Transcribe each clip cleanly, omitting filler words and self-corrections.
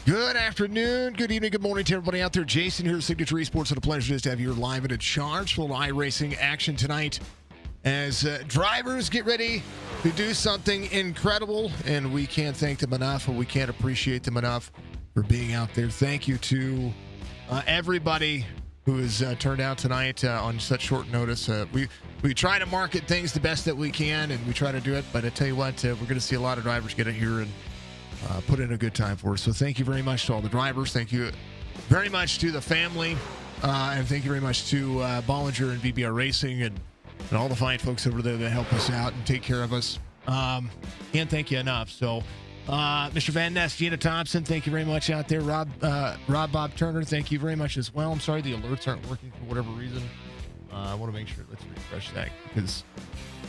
Good afternoon, good evening, good morning to everybody out there. Jason here, Signature Esports. It's a pleasure to have you live and in charge. Full iRacing action tonight as drivers get ready to do something incredible, and we can't thank them enough, and we can't appreciate them enough for being out there. Thank you to everybody who has turned out tonight on such short notice. We try to market things the best that we can, and we try to do it, but I tell you what, we're going to see a lot of drivers get in here and put in a good time for us. So thank you very much to all the drivers. Thank you very much to the family. And thank you very much to Bollinger and VBR Racing and all the fine folks over there that help us out and take care of us. Can't thank you enough. So Mr. Van Ness, Gina Thompson, thank you very much out there. Rob Bob Turner, thank you very much as well. I'm sorry the alerts aren't working for whatever reason. I want to make sure, let's refresh that, because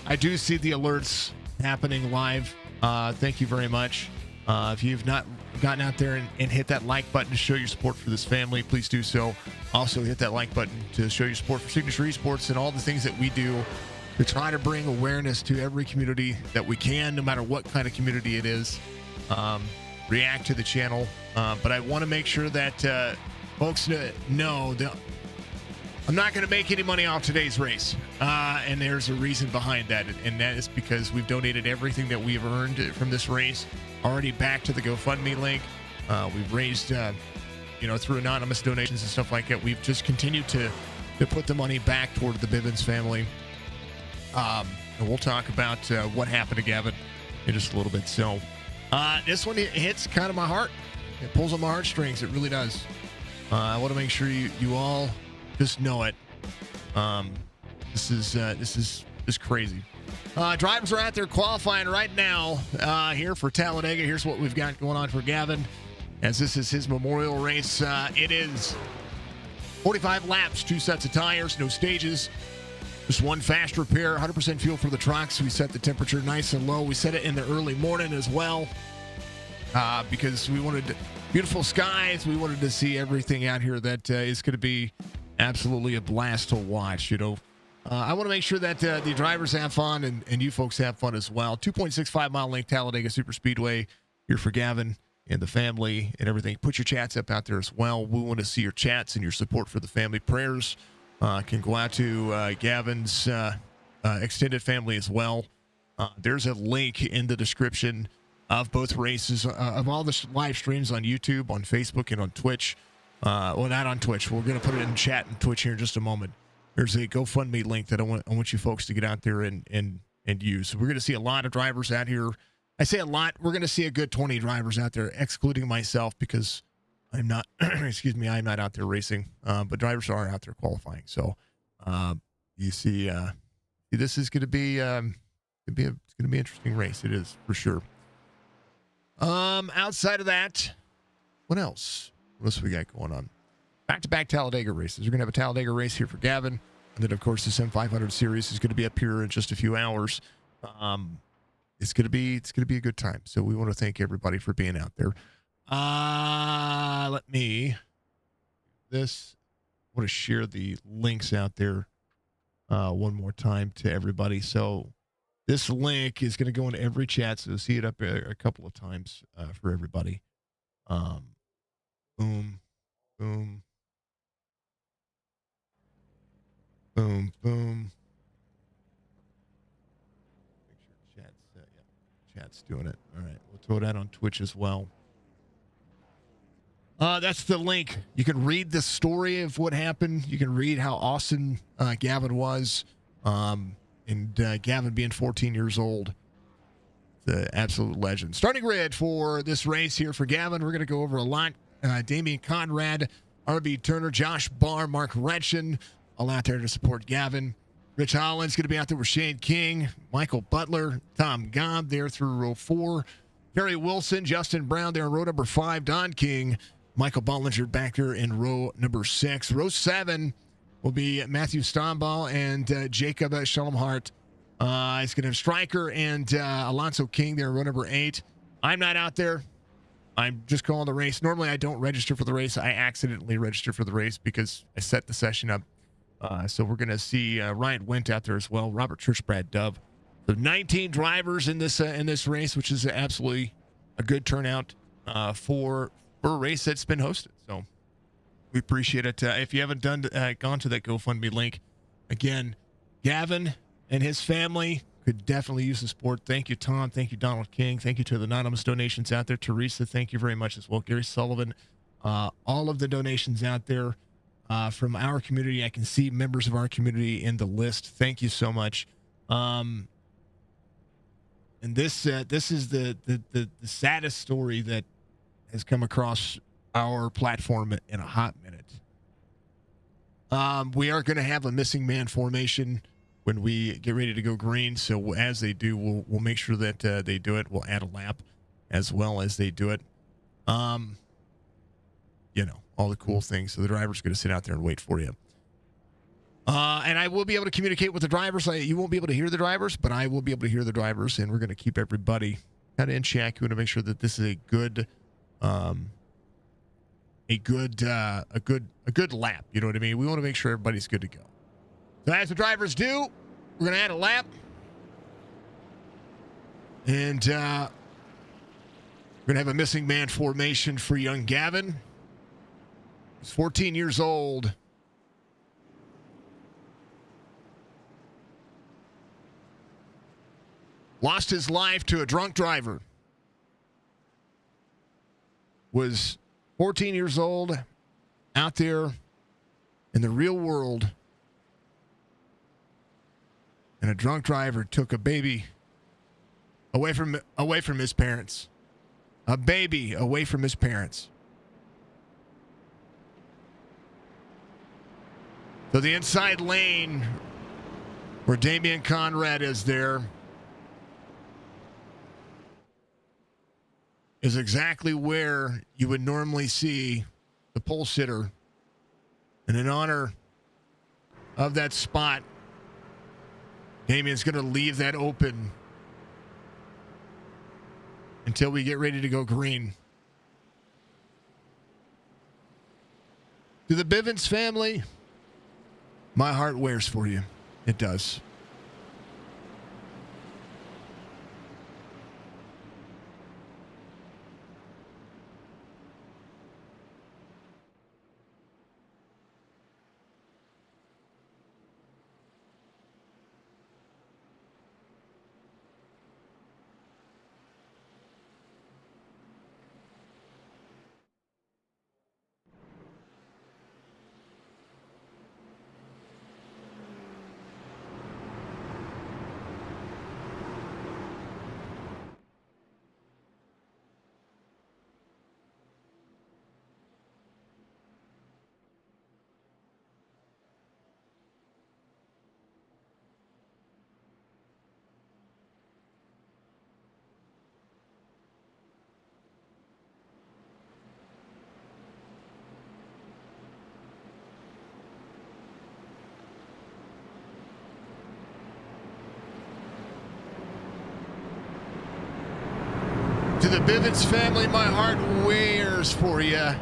I do see the alerts happening live. Thank you very much. If you've not gotten out there and hit that like button to show your support for this family, please do so. Also hit that like button to show your support for Signature Esports and all the things that we do to try to bring awareness to every community that we can, no matter what kind of community it is. React to the channel. But I want to make sure that folks know that I'm not going to make any money off today's race. And there's a reason behind that. And that is because we've donated everything that we've earned from this race already back to the GoFundMe link. We've raised, through anonymous donations and stuff like that. We've just continued to put the money back toward the Bivens family. And we'll talk about what happened to Gavin in just a little bit. So this one hits kind of my heart. It pulls on my heartstrings. It really does. I want to make sure you all just know it. This is crazy. Drivers are out there qualifying right now here for Talladega. Here's what we've got going on for Gavin, as this is his memorial race. It is 45 laps, 2 sets of tires, no stages, just one fast repair, 100% fuel for the trucks. We set the temperature nice and low. We set it in the early morning as well because we wanted beautiful skies. We wanted to see everything out here that is going to be absolutely a blast to watch. I want to make sure that the drivers have fun and you folks have fun as well. 2.65 mile length Talladega Super Speedway here for Gavin and the family and everything. Put your chats up out there as well. We want to see your chats and your support for the family. Prayers can go out to Gavin's extended family as well. There's a link in the description of both races, of all the live streams on YouTube, on Facebook, and on Twitch. Well, not on Twitch. We're going to put it in chat and Twitch here in just a moment. There's a GoFundMe link that I want you folks to get out there and use. So we're going to see a lot of drivers out here. I say a lot. We're going to see a good 20 drivers out there, excluding myself, because I'm not, I'm not out there racing. But drivers are out there qualifying. So you see, this is going to be, it's going to be an interesting race. It is, for sure. Outside of that, what else? What else we got going on? Back-to-back Talladega races. We're going to have a Talladega race here for Gavin. And then, of course, the Sim 500 series is going to be up here in just a few hours. It's going to be a good time. So we want to thank everybody for being out there. Let me I want to share the links out there one more time to everybody. So this link is going to go in every chat. So you'll see it up a couple of times for everybody. Boom, boom. Boom, boom. Make sure chat's doing it. All right, we'll throw that on Twitch as well. That's the link. You can read the story of what happened. You can read how awesome Gavin was. And Gavin being 14 years old. The absolute legend. Starting grid for this race here for Gavin. We're going to go over a lot. Damian Conrad, RB Turner, Josh Barr, Mark Retchen, all out there to support Gavin. Rich Holland's going to be out there with Shane King, Michael Butler, Tom Gobb there through row 4, Perry Wilson, Justin Brown there in row number 5, Don King, Michael Bollinger back there in row number 6. Row 7 will be Matthew Stomball and Jacob Schelmhart. He's going to have Stryker and Alonso King there in row number 8. I'm not out there. I'm just calling the race. Normally, I don't register for the race. I accidentally registered for the race because I set the session up. So we're going to see Ryan Wendt out there as well. Robert Church, Brad Dove. So 19 drivers in this race, which is absolutely a good turnout for for a race that's been hosted. So we appreciate it. If you haven't gone to that GoFundMe link, again, Gavin and his family could definitely use the support. Thank you, Tom. Thank you, Donald King. Thank you to the anonymous donations out there. Teresa, thank you very much as well. Gary Sullivan, all of the donations out there from our community. I can see members of our community in the list. Thank you so much. And this is the saddest story that has come across our platform in a hot minute. We are going to have a missing man formation when we get ready to go green. So as they do, we'll make sure that they do it. We'll add a lap as well as they do it. All the cool things. So the driver's going to sit out there and wait for you. And I will be able to communicate with the drivers. You won't be able to hear the drivers, but I will be able to hear the drivers, and we're going to keep everybody kind of in check. We want to make sure that this is a good lap. You know what I mean? We want to make sure everybody's good to go. So as the drivers do, we're going to add a lap. And we're going to have a missing man formation for young Gavin. He's 14 years old. Lost his life to a drunk driver. Was 14 years old, out there in the real world. And a drunk driver took a baby away from his parents. A baby away from his parents. So the inside lane where Damian Conrad is there is exactly where you would normally see the pole sitter. And in honor of that spot, Damian's going to leave that open until we get ready to go green. To the Bivens family, my heart wears for you. It does. To the Bivens family, my heart wears for you.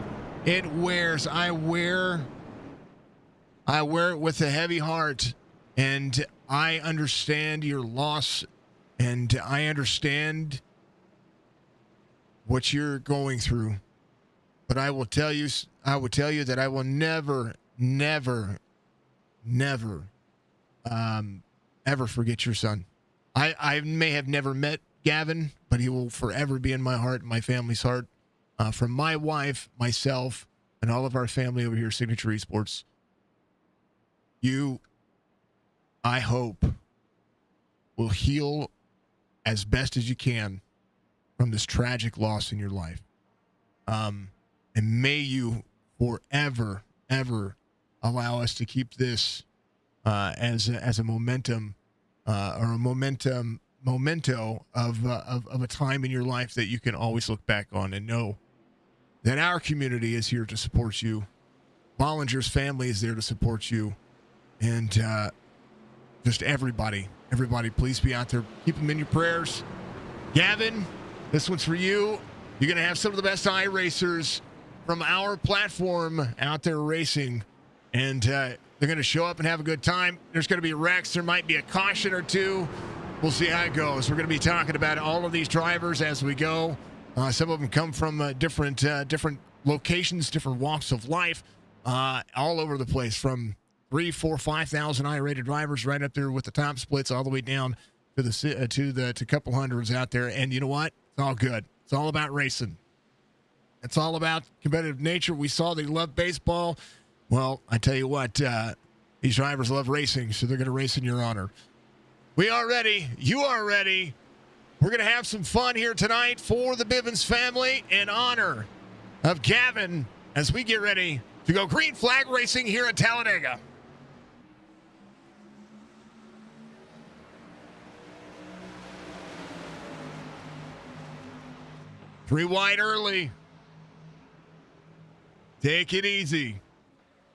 It wears. I wear it with a heavy heart, and I understand your loss, and I understand what you're going through. But I will tell you that I will never, ever forget your son. I may have never met Gavin, but he will forever be in my heart, my family's heart. From my wife, myself, and all of our family over here, Signature Esports. You, I hope, will heal as best as you can from this tragic loss in your life. And may you forever, ever allow us to keep this as a momentum or a memento of a time in your life that you can always look back on and know that our community is here to support you. Bollinger's family is there to support you. And just everybody, please be out there. Keep them in your prayers. Gavin, this one's for you. You're going to have some of the best iRacers from our platform out there racing. And they're going to show up and have a good time. There's going to be wrecks. There might be a caution or two. We'll see how it goes. We're going to be talking about all of these drivers as we go. Some of them come from different locations, different walks of life, all over the place, from 3, 4, 5,000 I-rated drivers right up there with the top splits, all the way down to the couple hundreds out there. And you know what? It's all good. It's all about racing. It's all about competitive nature. We saw they love baseball. Well, I tell you what, these drivers love racing, so they're going to race in your honor. We are ready. You are ready. We're going to have some fun here tonight for the Bivens family in honor of Gavin as we get ready to go green flag racing here at Talladega. Three wide early. Take it easy.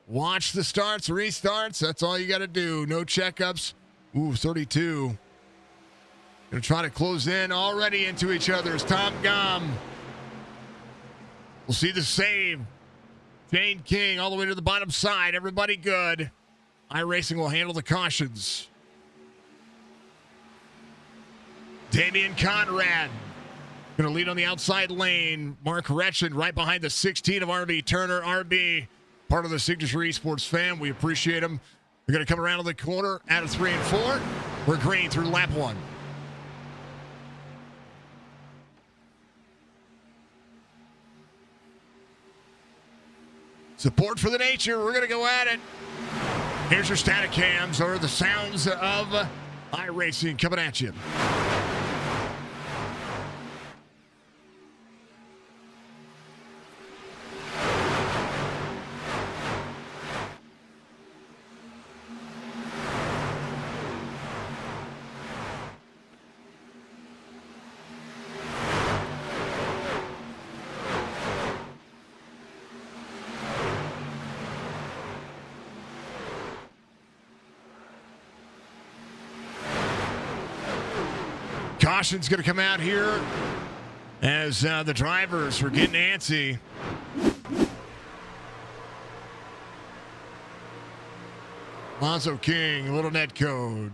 Watch the starts, restarts. That's all you got to do. No checkups. Ooh, 32. Gonna try to close in already into each other. It's Tom Gum. We'll see the save. Shane King all the way to the bottom side. Everybody good. iRacing will handle the cautions. Damian Conrad going to lead on the outside lane. Mark Retchen right behind the 16 of RB Turner. RB, part of the Signature Esports fam. We appreciate him. They're going to come around to the corner out of 3 and 4. We're green through lap 1. Support for the nature. We're going to go at it. Here's your static cams, or the sounds of iRacing coming at you. Caution's going to come out here as the drivers were getting antsy. Lonzo King, little net code.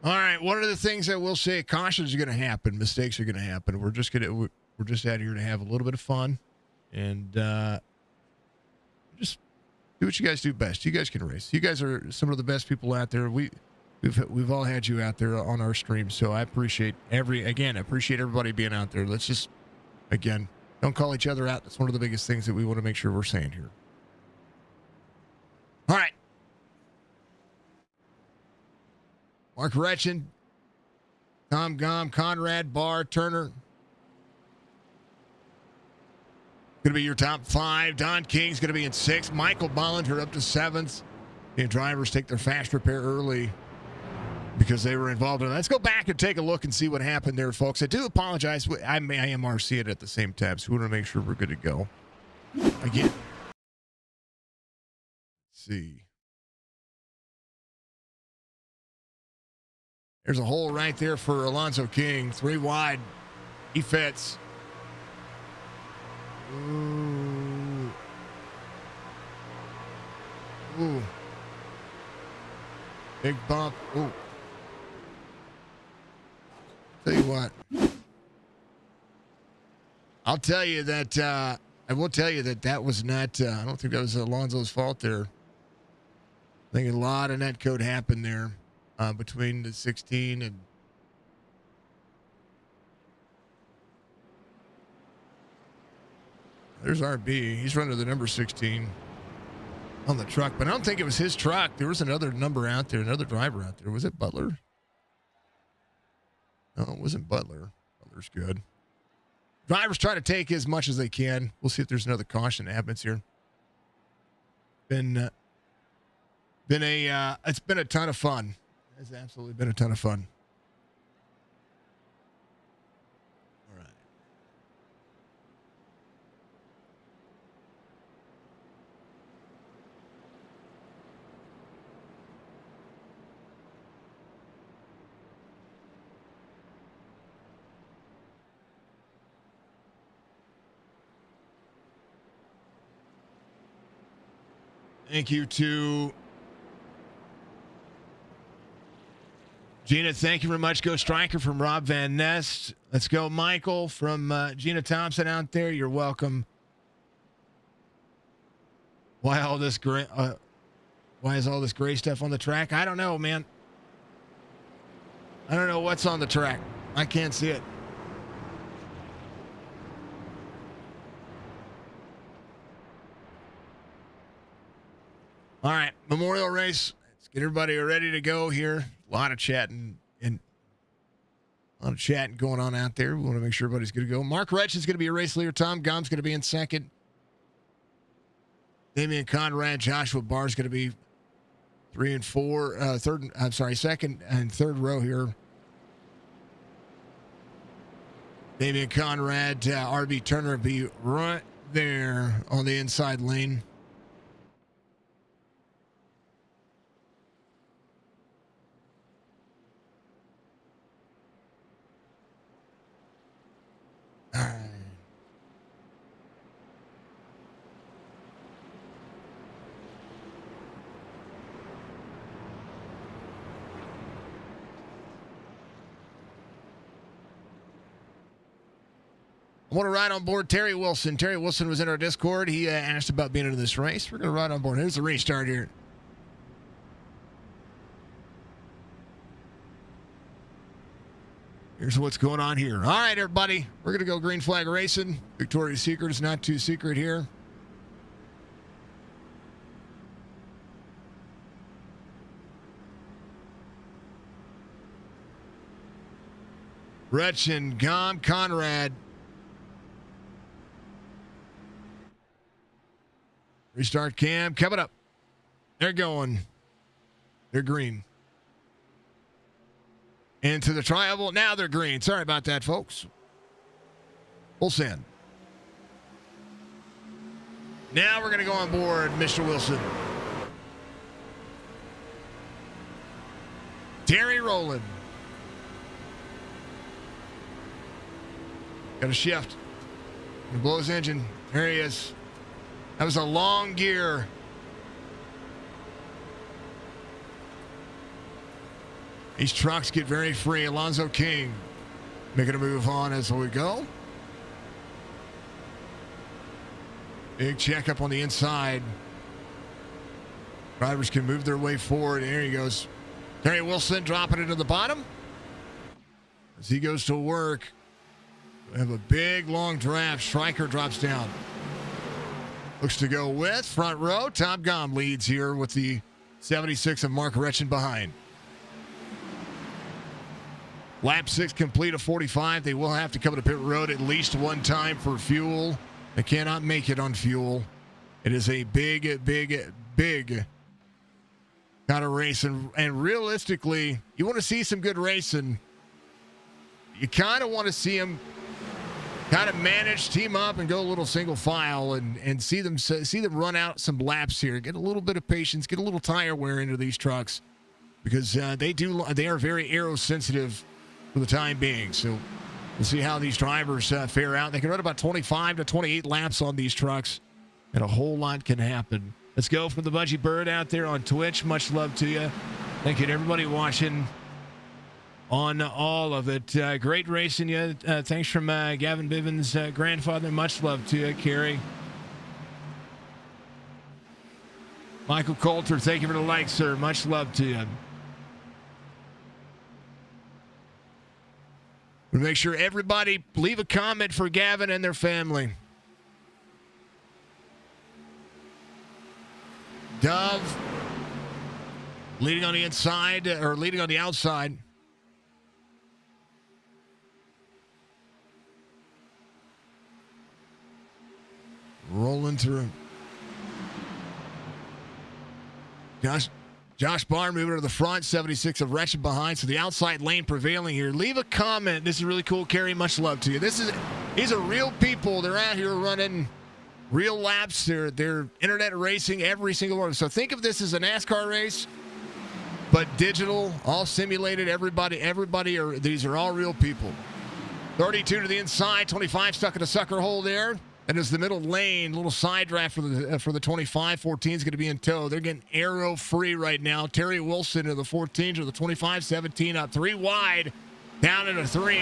All right, one of the things I will say, cautions are going to happen, mistakes are going to happen. We're just out here to have a little bit of fun, and just do what you guys do best. You guys can race. You guys are some of the best people out there. We've all had you out there on our stream, so I appreciate everybody being out there. Let's just, again, don't call each other out. That's one of the biggest things that we want to make sure we're saying here. All right. Mark Retchen, Tom Gom, Conrad, Barr, Turner. Going to be your top 5. Don King's going to be in 6th. Michael Bollinger up to 7th. And drivers take their fast repair early because they were involved in it. Let's go back and take a look and see what happened there, folks. I do apologize. I am RC it at the same time, so we want to make sure we're good to go. Again. Let's see. There's a hole right there for Alonzo King. 3 wide. He fits. Ooh. Ooh. Big bump. Ooh. Tell you what. I'll tell you that, I will tell you that that was not, I don't think that was Alonso's fault there. I think a lot of net code happened there between the 16 and. There's RB. He's running the number 16 on the truck, but I don't think it was his truck. There was another number out there, another driver out there. Was it Butler? No, it wasn't Butler. Butler's good. Drivers try to take as much as they can. We'll see if there's another caution that happens here. It's been a ton of fun. It's absolutely been a ton of fun. All right. Thank you to Gina. Thank you very much. Go Striker from Rob Van Nest. Let's go, Michael from Gina Thompson out there. You're welcome. Why all this gray? Why is all this gray stuff on the track? I don't know, man. I don't know what's on the track. I can't see it. All right, Memorial Race. Let's get everybody ready to go here. A lot of chatting going on out there. We want to make sure everybody's good to go. Mark Retch is going to be a race leader. Tom Gumb's going to be in second. Damian Conrad, Joshua Barr is going to be second and third row here. Damian Conrad, RB Turner will be right there on the inside lane. All right. I want to ride on board Terry Wilson. Terry Wilson was in our Discord. He asked about being in this race. We're going to ride on board. Here's the restart here. Here's what's going on here. All right, everybody. We're going to go green flag racing. Victoria's Secret is not too secret here. Retch and Gom, Conrad. Restart cam coming up. They're going. They're green. Into the tri-oval. Now they're green. Sorry about that, folks. Full send. Now we're going to go on board Mr. Wilson. Terry Rowland. Got a shift. Gonna blow his engine. There he is. That was a long gear. These trucks get very free. Alonzo King making a move on as we go. Big checkup on the inside. Drivers can move their way forward. There he goes. Terry Wilson dropping it to the bottom. As he goes to work, we have a big, long draft. Stryker drops down. Looks to go with front row. Tom Gom leads here with the 76 of Mark Retchen behind. Lap 6 complete of 45. They will have to come to pit road at least one time for fuel. They cannot make it on fuel. It is a big, big, big kind of race. And realistically, you want to see some good racing. You kind of want to see them kind of manage, team up, and go a little single file and see them run out some laps here. Get a little bit of patience, get a little tire wear into these trucks because they are very aero sensitive for the time being. So We'll see how these drivers fare out. They can run about 25 to 28 laps on these trucks, and a whole lot can happen. Let's go from the Budgie Bird out there on Twitch. Much love to you. Thank you to everybody watching on all of it. Great racing you. Thanks from Gavin Bivens' grandfather. Much love to you, Carrie. Michael Coulter, thank you for the like, sir. Much love to you. We'll make sure everybody leave a comment for Gavin and their family. Dove leading on the inside, or leading on the outside. Rolling through. Josh Barr moving to the front, 76 of Wretched behind, so the outside lane prevailing here. Leave a comment. This is really cool, Kerry. Much love to you. These are real people. They're out here running real laps. They're internet racing, every single one. So think of this as a NASCAR race, but digital, all simulated. These are all real people. 32 to the inside, 25 stuck in a sucker hole there. And as the middle lane, little side draft for the 25, 14 is going to be in tow. They're getting arrow free right now. Terry Wilson to the 14 to the 25, 17 up, 3 wide, down into 3.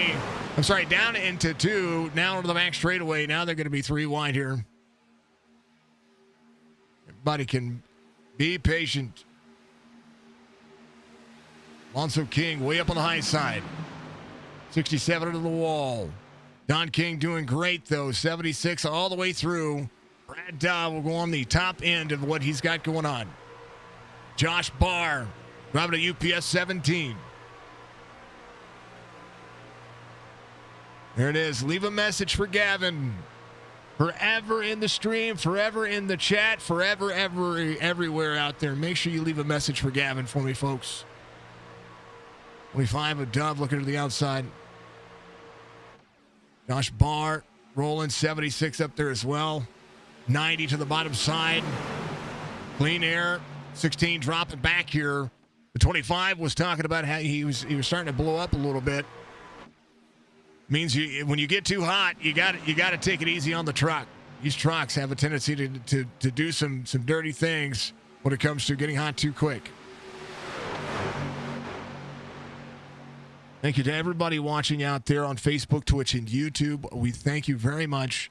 I'm sorry, down into 2, now into the back straightaway. Now they're going to be 3 wide here. Everybody can be patient. Alonso King way up on the high side. 67 into the wall. Don King doing great, though. 76 all the way through. Brad Dowd will go on the top end of what he's got going on. Josh Barr driving a UPS 17. There it is. Leave a message for Gavin. Forever in the stream, forever in the chat, forever, everywhere out there. Make sure you leave a message for Gavin for me, folks. 25 of Dove looking to the outside. Josh Barr rolling, 76 up there as well. 90 to the bottom side. Clean air. 16 dropping back here. The 25 was talking about how he was starting to blow up a little bit. Means when you get too hot, you got to take it easy on the truck. These trucks have a tendency to do some dirty things when it comes to getting hot too quick. Thank you to everybody watching out there on Facebook, Twitch, and YouTube. We thank you very much.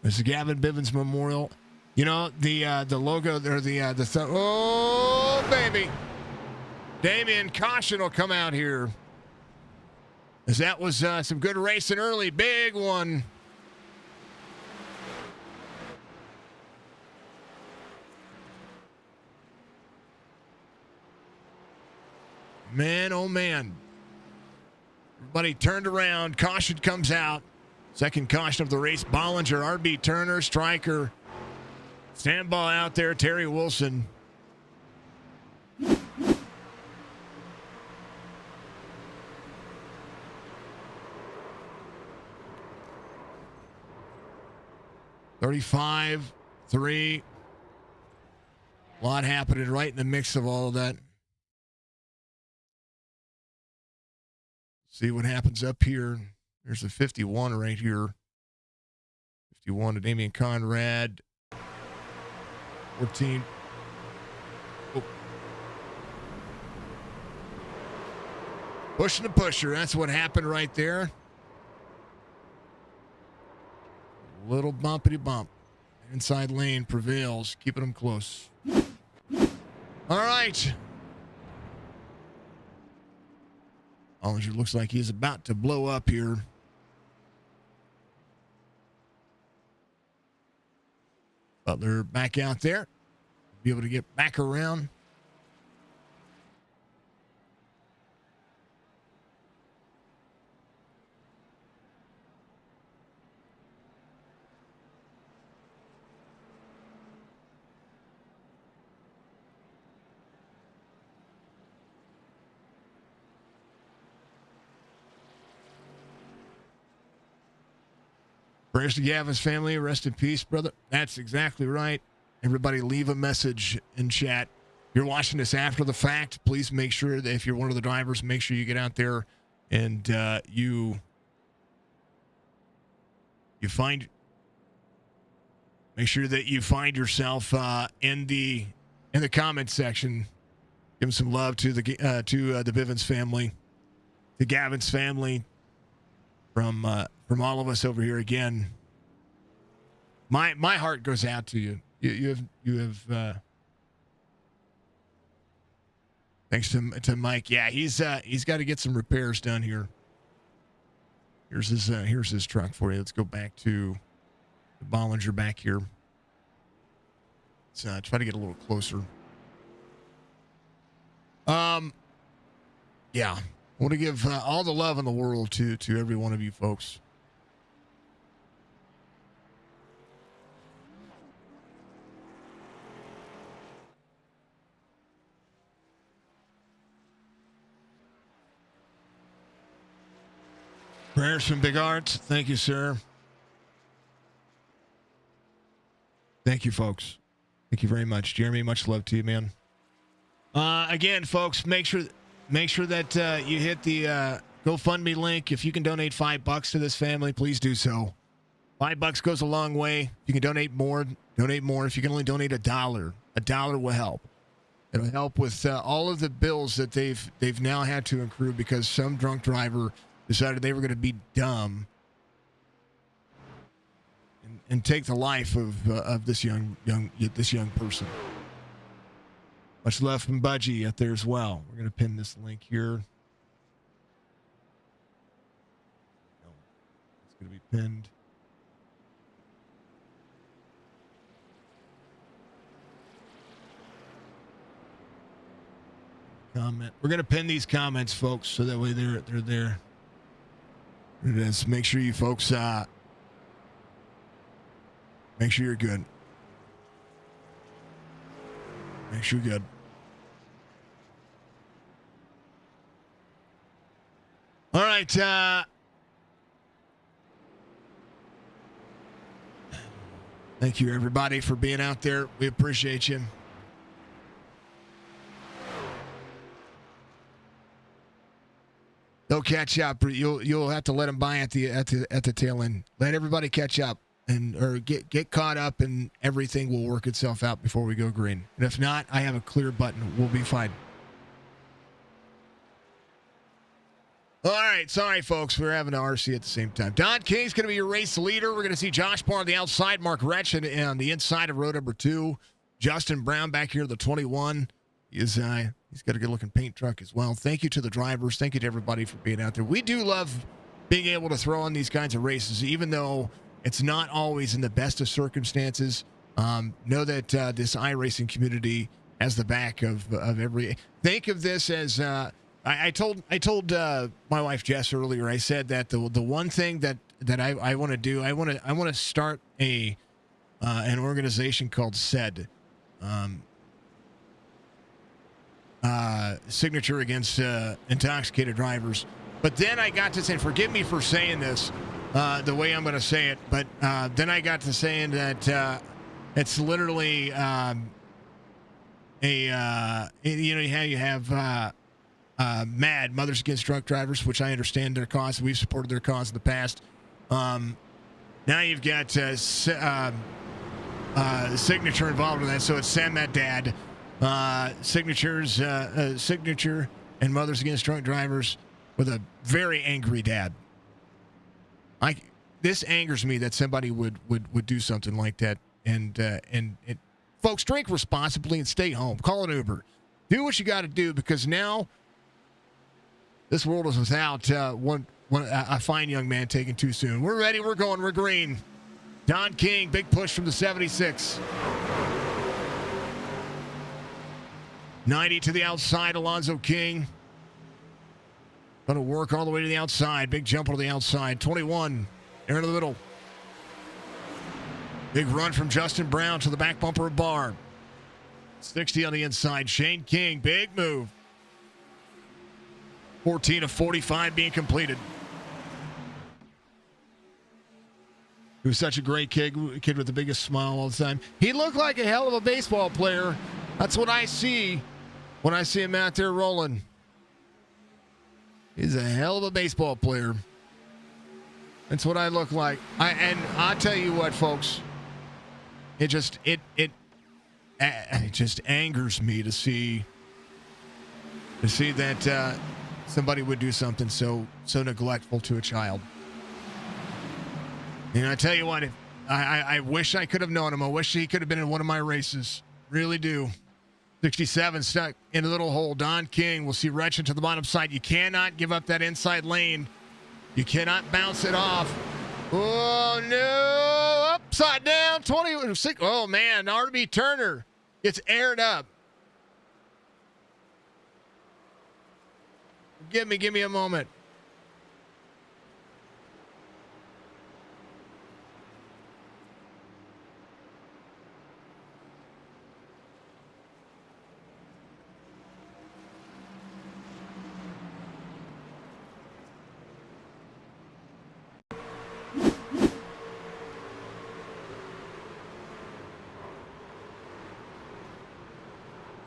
This is Gavin Bivens Memorial. You know, the logo there, oh, baby. Damian Caution will come out here. As that was some good racing early. Big one. Man, oh, man. Everybody turned around. Caution comes out. Second caution of the race. Bollinger, RB Turner, Stryker. Stand by out there. Terry Wilson. $35, 3. A lot happening right in the mix of all of that. See what happens up here. There's a 51 right here. 51 to Damian Conrad. 14. Oh. Pushing the pusher. That's what happened right there. Little bumpity bump. Inside lane prevails, keeping them close. All right. Ollinger looks like he's about to blow up here. Butler back out there. Be able to get back around. Prayers to Gavin's family. Rest in peace, brother. That's exactly right. Everybody leave a message in chat. If you're watching this after the fact, please make sure that if you're one of the drivers, make sure you get out there and you make sure that you find yourself in the comment section. Give some love to the Bivens family, to Gavin's family, from all of us over here. Again, my heart goes out to you. You have thanks to Mike. Yeah, he's got to get some repairs done here. Here's his truck for you. Let's go back to the Bollinger back here. Let's try to get a little closer. Yeah, I want to give all the love in the world to every one of you folks. Prayers from Big Art. Thank you, sir. Thank you, folks. Thank you very much, Jeremy. Much love to you, man. Again, folks, make sure that you hit the GoFundMe link. If you can donate $5 to this family, please do so. $5 goes a long way. If you can donate more, donate more. If you can only donate $1 will help. It'll help with all of the bills that they've now had to accrue because some drunk driver decided they were going to be dumb and take the life of this young person. Much love from Budgie out there as well. We're going to pin this link here. It's going to be pinned. Comment. We're going to pin these comments, folks, so that way they're there. It is. Make sure you folks make sure you're good. Make sure you're good. All right. Thank you, everybody, for being out there. We appreciate you. They'll catch up. You'll have to let them by at the tail end. Let everybody catch up or get caught up, and everything will work itself out before we go green. And if not, I have a clear button. We'll be fine. All right. Sorry, folks. We're having an RC at the same time. Don King's going to be your race leader. We're going to see Josh Barr on the outside, Mark Retch on the inside of row number 2. Justin Brown back here, the 21. He's got a good-looking paint truck as well. Thank you to the drivers. Thank you to everybody for being out there. We do love being able to throw on these kinds of races, even though it's not always in the best of circumstances. Know that this iRacing community has the back of every. Think of this as I told my wife Jess earlier. I said that the one thing that I want to do, I want to start an organization called SED. Signature Against Intoxicated Drivers. But then I got to saying, forgive me for saying this the way I'm going to say it, but then I got to saying that it's literally you have MAD, Mothers Against Drunk Drivers, which I understand their cause. We've supported their cause in the past. Now you've got Signature involved in that, so it's Send That Dad. Signature and Mothers Against Drunk Drivers with a very angry dad. This angers me that somebody would do something like that. And folks, drink responsibly and stay home. Call an Uber. Do what you got to do, because now this world is without a fine young man taken too soon. We're ready. We're going. We're green. Don King, big push from the 76. 90 to the outside, Alonzo King. Going to work all the way to the outside. Big jump to the outside. 21, there in the middle. Big run from Justin Brown to the back bumper of Barr. 60 on the inside. Shane King, big move. 14 of 45 being completed. He was such a great kid with the biggest smile all the time. He looked like a hell of a baseball player. That's what I see when I see him out there rolling. He's a hell of a baseball player. That's what I look like. I'll tell you what, folks. It just angers me to see that somebody would do something so neglectful to a child. And I tell you what, I wish I could have known him. I wish he could have been in one of my races. Really do. 67 stuck in a little hole. Don King will see Retchen to the bottom side. You cannot give up that inside lane. You cannot bounce it off. Oh, no. Upside down. 26. Oh, man. RB Turner gets aired up. Give me a moment.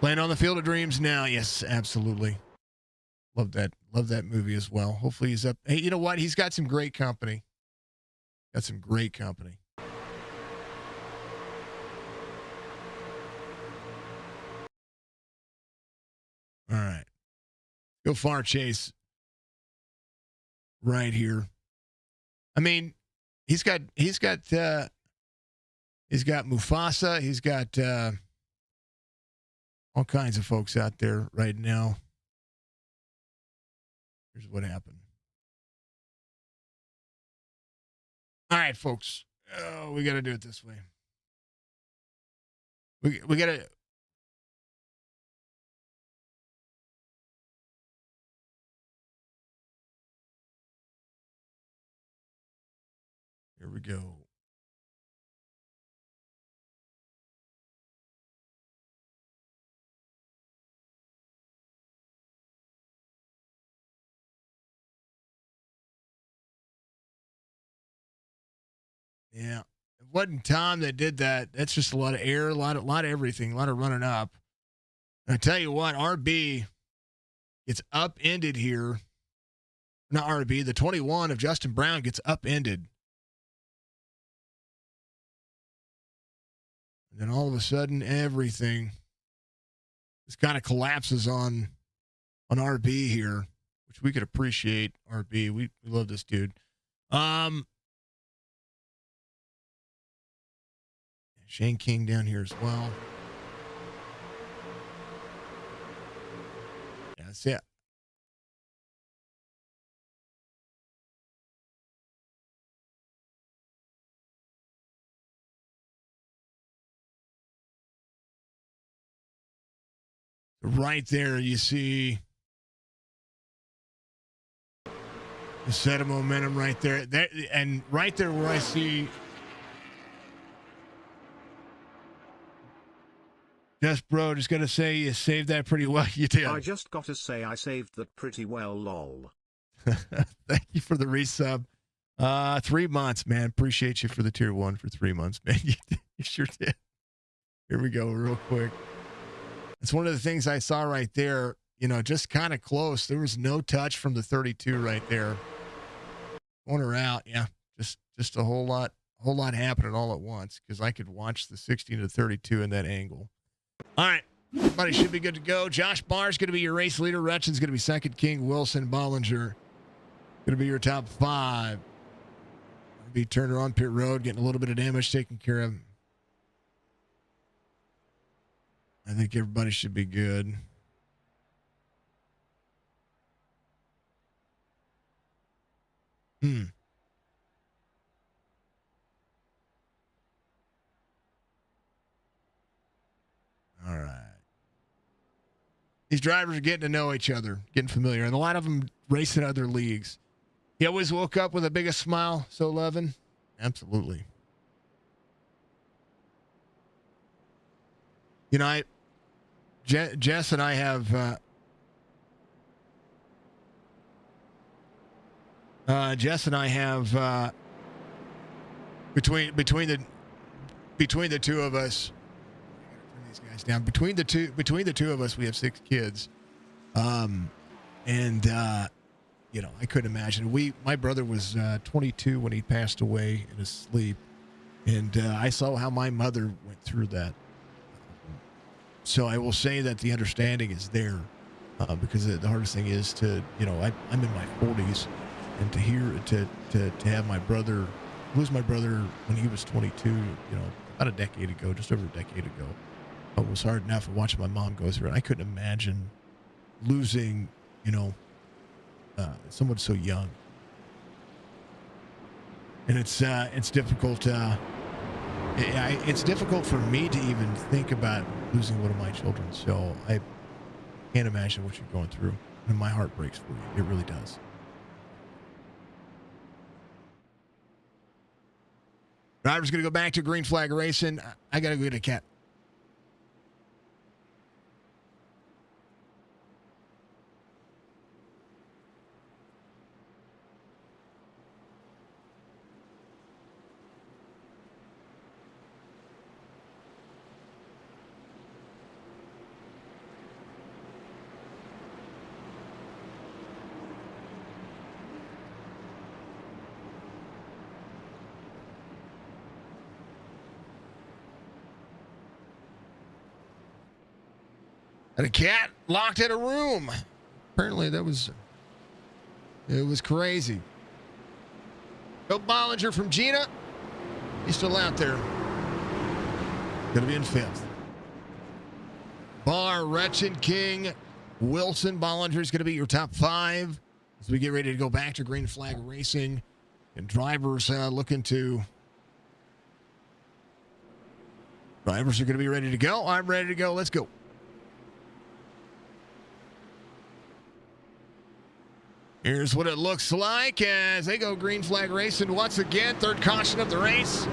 Playing on the Field of Dreams now. Yes, absolutely. Love that movie as well. Hopefully he's up. Hey, you know what? He's got some great company. Got some great company. All right. Go far chase right here. I mean, he's got Mufasa. He's got all kinds of folks out there right now. Here's what happened. All right, folks. Oh, we got to do it this way. We got to. Here we go. Yeah. It wasn't Tom that did that. That's just a lot of air, a lot of everything, a lot of running up. And I tell you what, RB gets upended here. Not RB, the 21 of Justin Brown gets upended. And then all of a sudden, everything just kind of collapses on RB here, which we could appreciate. RB, we love this dude. Shane King down here as well. Yeah, that's it. Right there, you see the set of momentum right there. And right there where I see Just bro, just gotta say you saved that pretty well. You did. I just gotta say I saved that pretty well, lol. Thank you for the resub. 3 months, man. Appreciate you for the tier 1 for 3 months, man. You sure did. Here we go, real quick. It's one of the things I saw right there, just kind of close. There was no touch from the 32 right there. Corner out, yeah. Just a whole lot happening all at once because I could watch the 16 to 32 in that angle. All right. Everybody should be good to go. Josh Barr's going to be your race leader. Retchen's going to be second. King, Wilson, Bollinger going to be your top 5. Be Turner on pit road, getting a little bit of damage taken care of. I think everybody should be good. All right. These drivers are getting to know each other, getting familiar, and a lot of them race in other leagues. You always woke up with the biggest smile, so Levin? Absolutely. Jess and I have between the two of us. Turn these guys down. Between the two of us, we have 6 kids, and I couldn't imagine. My brother was 22 when he passed away in his sleep, and I saw how my mother went through that. So I will say that the understanding is there, because the hardest thing is to, I'm in my 40s, and to have my brother lose my brother when he was 22, about a decade ago, just over a decade ago, it was hard enough watching my mom go through it. I couldn't imagine losing, someone so young. And it's difficult. It's difficult for me to even think about losing one of my children. So I can't imagine what you're going through. And my heart breaks for you. It really does. Driver's going to go back to green flag racing. I got to go get a cat. And a cat locked in a room. Apparently it was crazy. Bill Bollinger from Gina. He's still out there. Going to be in 5th. Barr, Wretched, King, Wilson, Bollinger is going to be your top 5 as we get ready to go back to green flag racing. And drivers looking to... Drivers are going to be ready to go. I'm ready to go. Let's go. Here's what it looks like as they go green flag racing once again. 3rd caution of the race.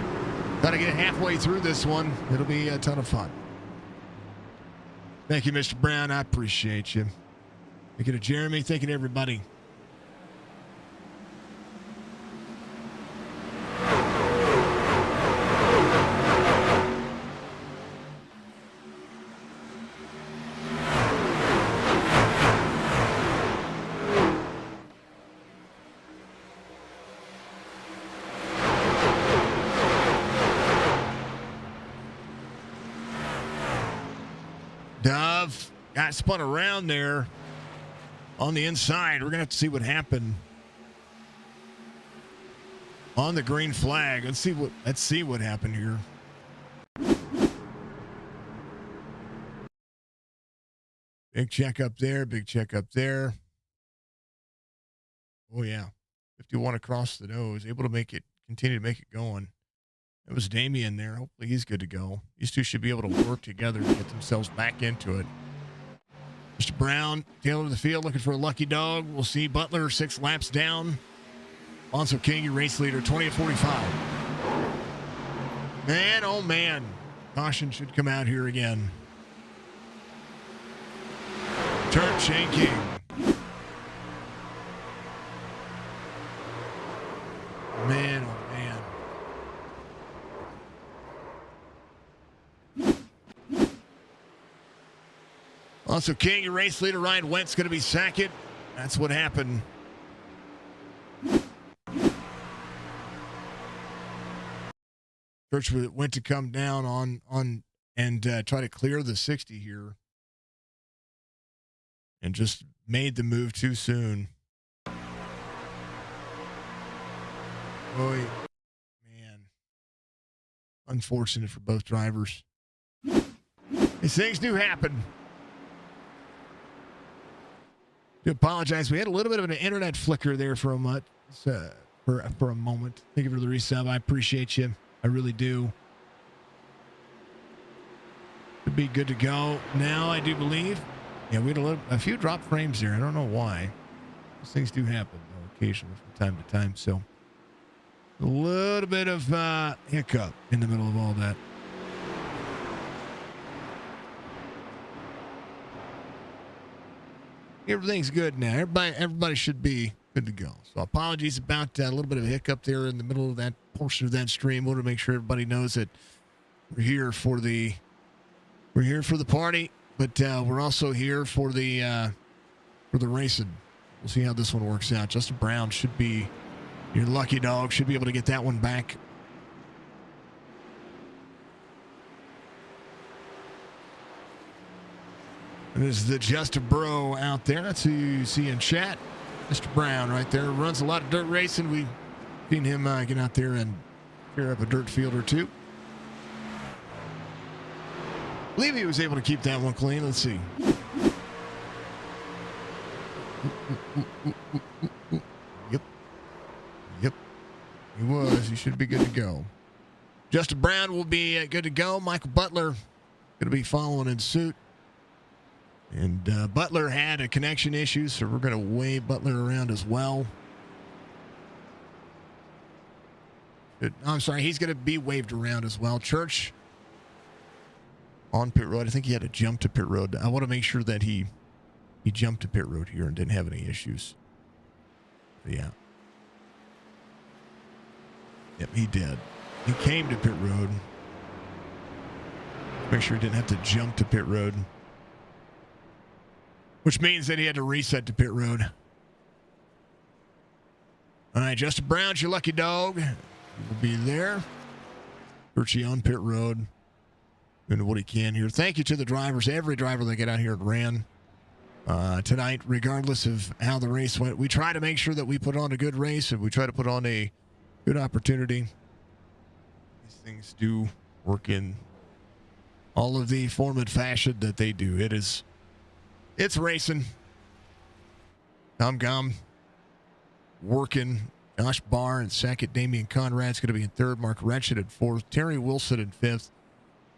Got to get halfway through this one. It'll be a ton of fun. Thank you, Mr. Brown. I appreciate you. Thank you to Jeremy. Thank you to everybody. Dove got spun around there on the inside. We're going to have to see what happened on the green flag. Let's see what happened here. Big check up there. Big check up there. Oh, yeah. 51 across the nose. Able to continue to make it going. It was Damien there. Hopefully he's good to go. These two should be able to work together to get themselves back into it. Mr. Brown, tail of the field, looking for a lucky dog. We'll see Butler 6 laps down. Alonso King, your race leader, 20 at 45. Man, oh man. Caution should come out here again. Turn Shane King. Man, oh man. Also, King, your race leader, Ryan Wentz, going to be second. That's what happened. Church went to come down on and try to clear the 60 here. And just made the move too soon. Boy, man. Unfortunate for both drivers. These things do happen. I apologize. We had a little bit of an internet flicker there for a moment. For a moment. Thank you for the resub. I appreciate you. I really do. Should be good to go now, I do believe. Yeah, we had a few drop frames there. I don't know why. Those things do happen, though, occasionally from time to time. So a little bit of hiccup in the middle of all that. Everything's good now. Everybody should be good to go. So apologies about a little bit of a hiccup there in the middle of that portion of that stream. We want to make sure everybody knows that we're here for the party, but we're also here for the racing. We'll see how this one works out. Justin Brown should be your lucky dog. Should be able to get that one back. There's the Justin Bro out there. That's who you see in chat. Mr. Brown right there. Runs a lot of dirt racing. We've seen him get out there and clear up a dirt field or two. I believe he was able to keep that one clean. Let's see. Yep. He was. He should be good to go. Justin Brown will be good to go. Michael Butler going to be following in suit. And Butler had a connection issue, so we're going to wave Butler around as well. I'm sorry, he's going to be waved around as well. Church on pit road. I think he had to jump to pit road. I want to make sure that he jumped to pit road here and didn't have any issues. But yeah. Yep, he did. He came to pit road. Make sure he didn't have to jump to pit road. Which means that he had to reset to pit road. All right, Justin Brown's your lucky dog. He'll be there. Virtually on pit road. Doing what he can here. Thank you to the drivers, every driver that got out here and ran tonight, regardless of how the race went. We try to make sure that we put on a good race and we try to put on a good opportunity. These things do work in all of the form and fashion that they do. It's racing. Gum working. Josh Barr in second. Damian Conrad's going to be in third. Mark Retchett in fourth. Terry Wilson in fifth.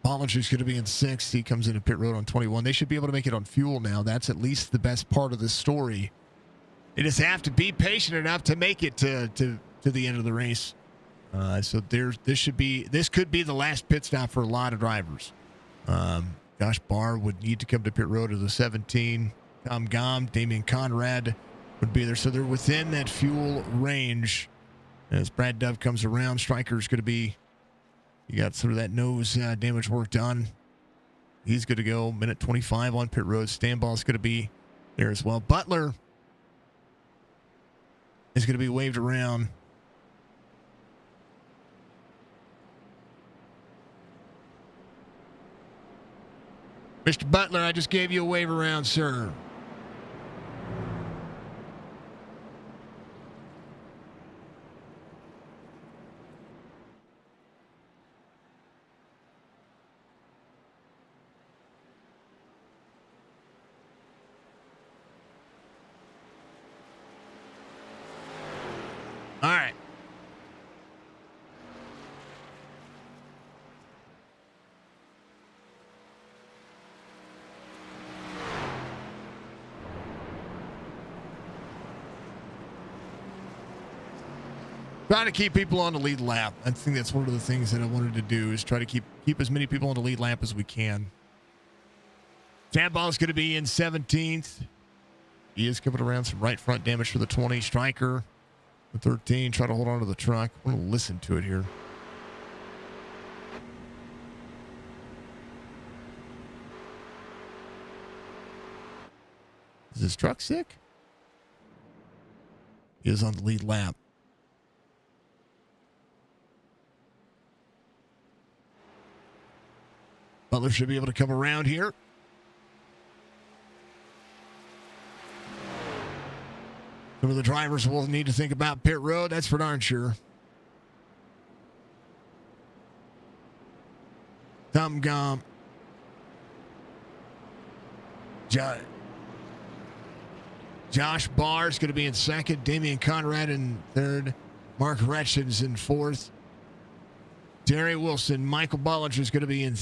Bollinger's going to be in sixth. He comes into pit road on 21. They should be able to make it on fuel now. That's at least the best part of this story. They just have to be patient enough to make it to the end of the race. So this could be the last pit stop for a lot of drivers. Josh Barr would need to come to pit road as a 17. Tom Gom, Damian Conrad would be there. So they're within that fuel range. As Brad Dove comes around, Stryker's going to be, you got sort of that nose damage work done. He's good to go. Minute 25 on pit road. Stanball's going to be there as well. Butler is going to be waved around. Mr. Butler, I just gave you a wave around, sir. All right. Trying to keep people on the lead lap. I think that's one of the things that I wanted to do is try to keep as many people on the lead lap as we can. Stanball is going to be in 17th. He is coming around some right front damage for the 20. Stryker, the 13. Try to hold on to the truck. I want to listen to it here. Is this truck sick? He is on the lead lap. Butler should be able to come around here. Some of the drivers will need to think about pit road. That's for darn sure. Tom Gom. Josh Barr is going to be in second. Damian Conrad in third. Mark Retchins in fourth. Terry Wilson, Michael Bollinger is going to be in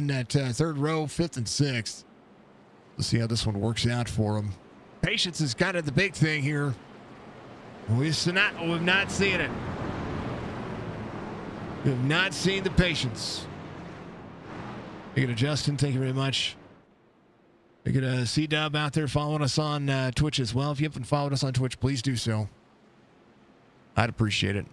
that third row, fifth and sixth. Let's see how this one works out for him. Patience is kind of the big thing here. We've not seen it. We have not seen the patience. Thank you to Justin. Thank you very much. Thank you to C-Dub out there following us on Twitch as well. If you haven't followed us on Twitch, please do so. I'd appreciate it.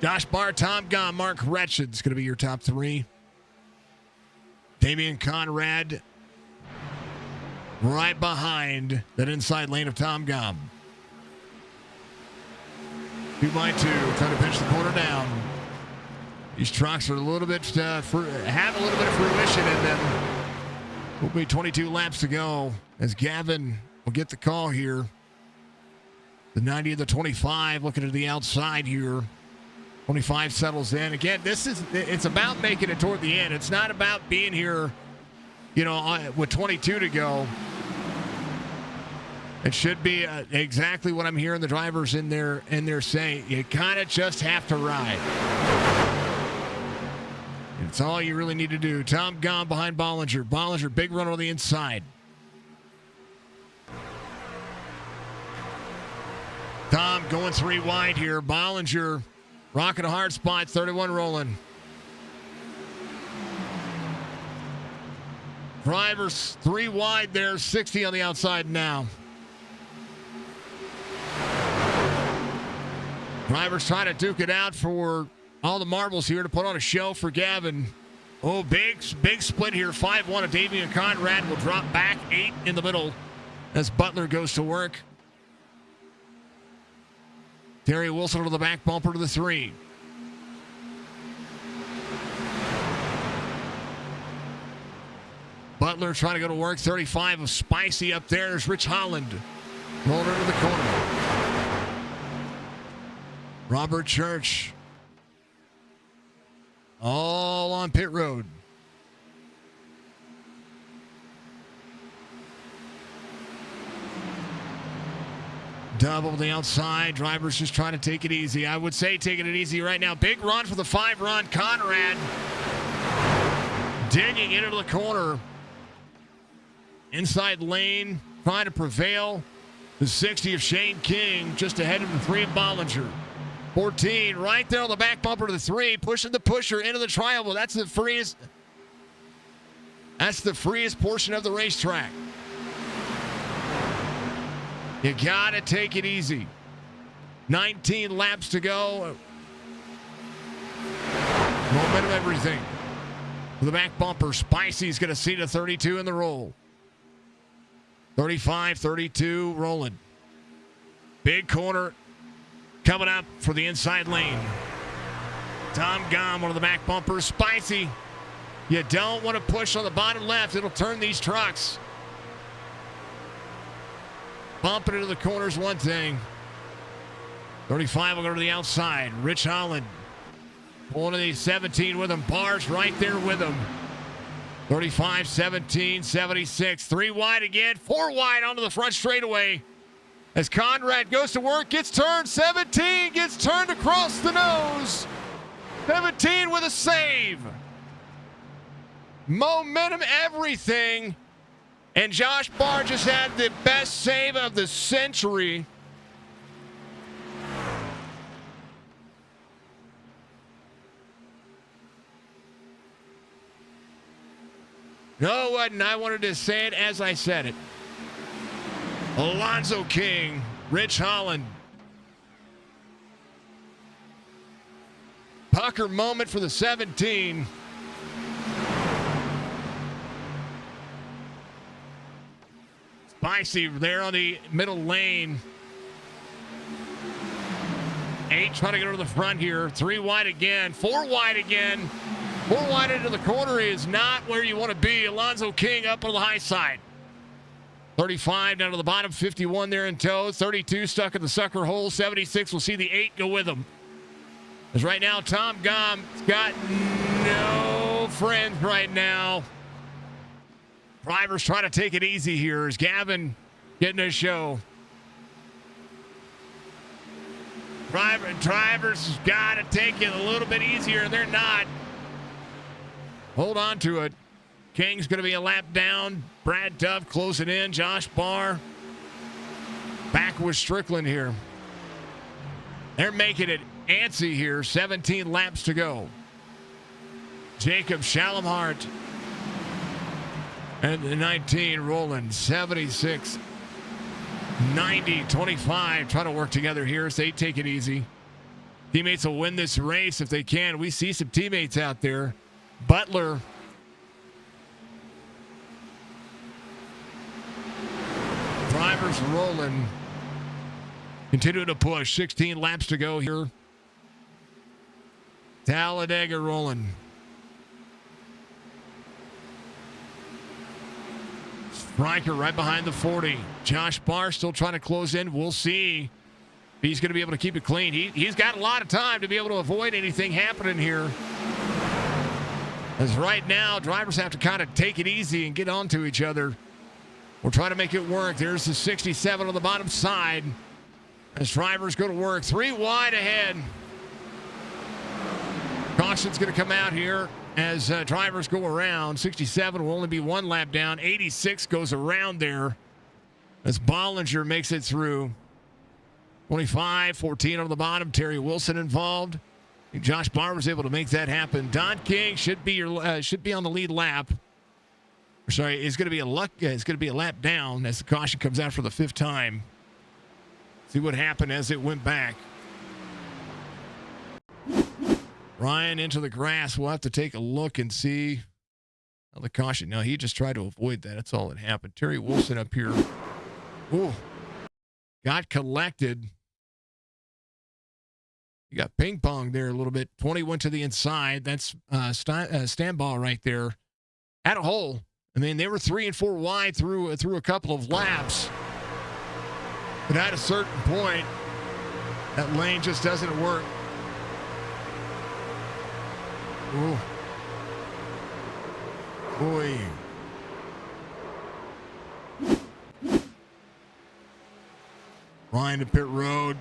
Josh Barr, Tom Gahn, Mark Retchen's going to be your top three. Damian Conrad right behind that inside lane of Tom Gahn. 2 by 2, trying to pinch the corner down. These trucks are a little bit, have a little bit of fruition in them. Will be 22 laps to go as Gavin will get the call here. The 90 and the 25 looking to the outside here. 25 settles in. Again, it's about making it toward the end. It's not about being here, with 22 to go. It should be exactly what I'm hearing the drivers in there saying. You kind of just have to ride. It's all you really need to do. Tom Gahn behind Bollinger. Bollinger, big run on the inside. Tom going 3 wide here. Bollinger rocking a hard spot. 31 rolling. Drivers 3 wide there. 60 on the outside now. Drivers trying to duke it out for all the marbles here to put on a show for Gavin. Oh, big split here. 5-1 of Damian Conrad will drop back 8 in the middle as Butler goes to work. Terry Wilson to the back bumper to the 3. Butler trying to go to work. 35 of Spicy up there. There's Rich Holland rolling into the corner. Robert Church all on pit road. Double the outside. Drivers just trying to take it easy. I would say taking it easy right now. Big run for the 5 run. Conrad digging into the corner. Inside lane trying to prevail. The 60 of Shane King just ahead of the 3 of Bollinger. 14 right there on the back bumper to the 3, pushing the pusher into the triangle. That's the freest portion of the racetrack. You gotta take it easy. 19 laps to go. Momentum everything. The back bumper, Spicy's gonna see the 32 in the roll. 35, 32 rolling. Big corner coming up for the inside lane. Tom Gahn, one of the back bumpers. Spicy, you don't want to push on the bottom left. It'll turn these trucks. Bumping into the corners, one thing. 35 will go to the outside. Rich Holland pulling to the 17 with him. Bars right there with him. 35, 17, 76. 3 wide again. 4 wide onto the front straightaway. As Conrad goes to work, gets turned. 17 gets turned across the nose. 17 with a save. Momentum, everything. And Josh Barr just had the best save of the century. No, it wasn't. I wanted to say it as I said it. Alonzo King, Rich Holland. Pucker moment for the 17. Spicy there on the middle lane. 8 trying to get over the front here. 3 wide again. 4 wide again. 4 wide into the corner is not where you want to be. Alonzo King up on the high side. 35 down to the bottom. 51 there in tow. 32 stuck in the sucker hole. 76 will see the 8 go with him. As right now, Tom Gahn's got no friends right now. Drivers trying to take it easy here as Gavin getting a show. Drivers got to take it a little bit easier, and they're not. Hold on to it. King's going to be a lap down. Brad Duff closing in. Josh Barr back with Strickland here. They're making it antsy here. 17 laps to go. Jacob Shalomhart and the 19 rolling. 76, 90, 25. Trying to work together here as they take it easy. Teammates will win this race if they can. We see some teammates out there. Butler. Drivers rolling. Continuing to push. 16 laps to go here. Talladega rolling. Stryker right behind the 40. Josh Barr still trying to close in. We'll see if he's going to be able to keep it clean. He's got a lot of time to be able to avoid anything happening here. As right now, drivers have to kind of take it easy and get onto each other. We're trying to make it work. There's the 67 on the bottom side. As drivers go to work. 3 wide ahead. Caution's going to come out here as drivers go around. 67 will only be 1 lap down. 86 goes around there as Bollinger makes it through. 25, 14 on the bottom. Terry Wilson involved. Josh Barr was able to make that happen. Don King should be on the lead lap. Sorry, it's going to be a lap down as the caution comes out for the 5th time. See what happened as it went back. Ryan into the grass. We'll have to take a look and see how the caution. No, he just tried to avoid that. That's all that happened. Terry Wilson up here. Ooh. Got collected. You got ping pong there a little bit. 20 went to the inside. That's Stanball right there. At a hole. I mean, they were 3 and 4 wide through a couple of laps. But at a certain point, that lane just doesn't work. Ooh. Boy. Ryan to pit road.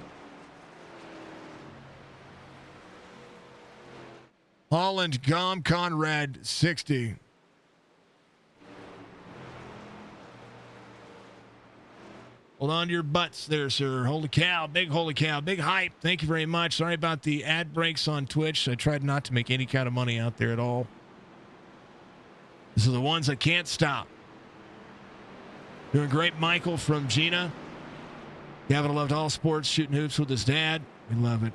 Holland, Gom, Conrad, 60. Hold on to your butts there, sir. Holy cow. Big holy cow. Big hype. Thank you very much. Sorry about the ad breaks on Twitch. I tried not to make any kind of money out there at all. These are the ones that can't stop. Doing great, Michael from Gina. Gavin loved all sports, shooting hoops with his dad. We love it.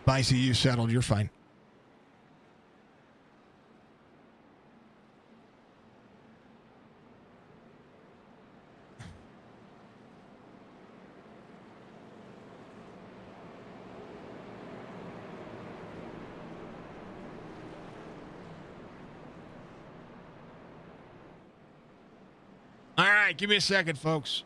Spicy, you settled. You're fine. All right, give me a second, folks.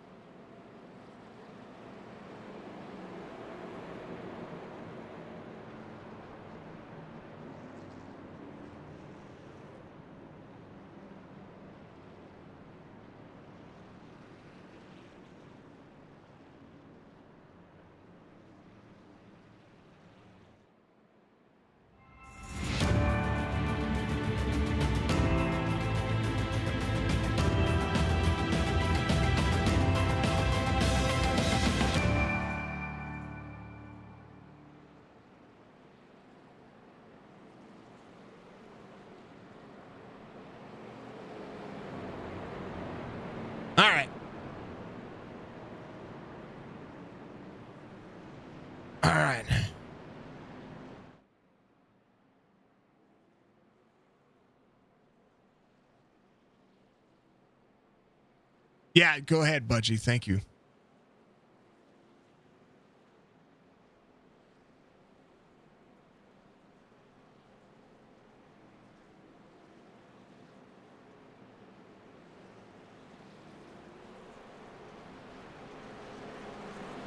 All right. All right. Yeah, go ahead, Budgie. Thank you.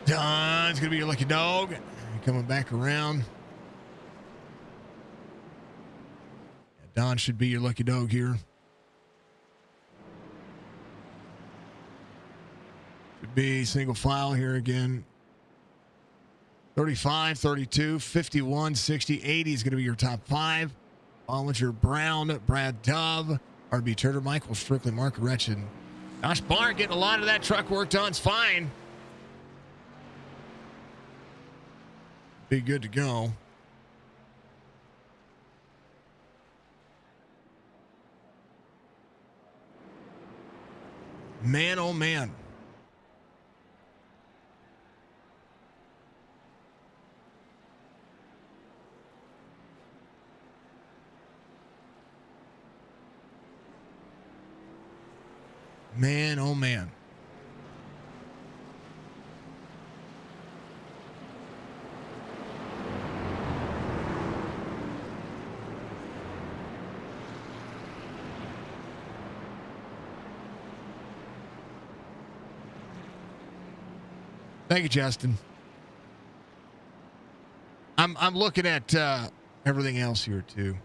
Don's going to be your lucky dog. Coming back around. Yeah, Don should be your lucky dog here. Should be single file here again. 35, 32, 51, 60, 80 is going to be your top 5. Bollinger, Brown, Brad Dove, RB Turner, Michael Strickland, Mark Retchin. Josh Barr getting a lot of that truck work done. It's fine. be good to go. Man, oh man. Man, oh man. Thank you, Justin. I'm looking at everything else here too.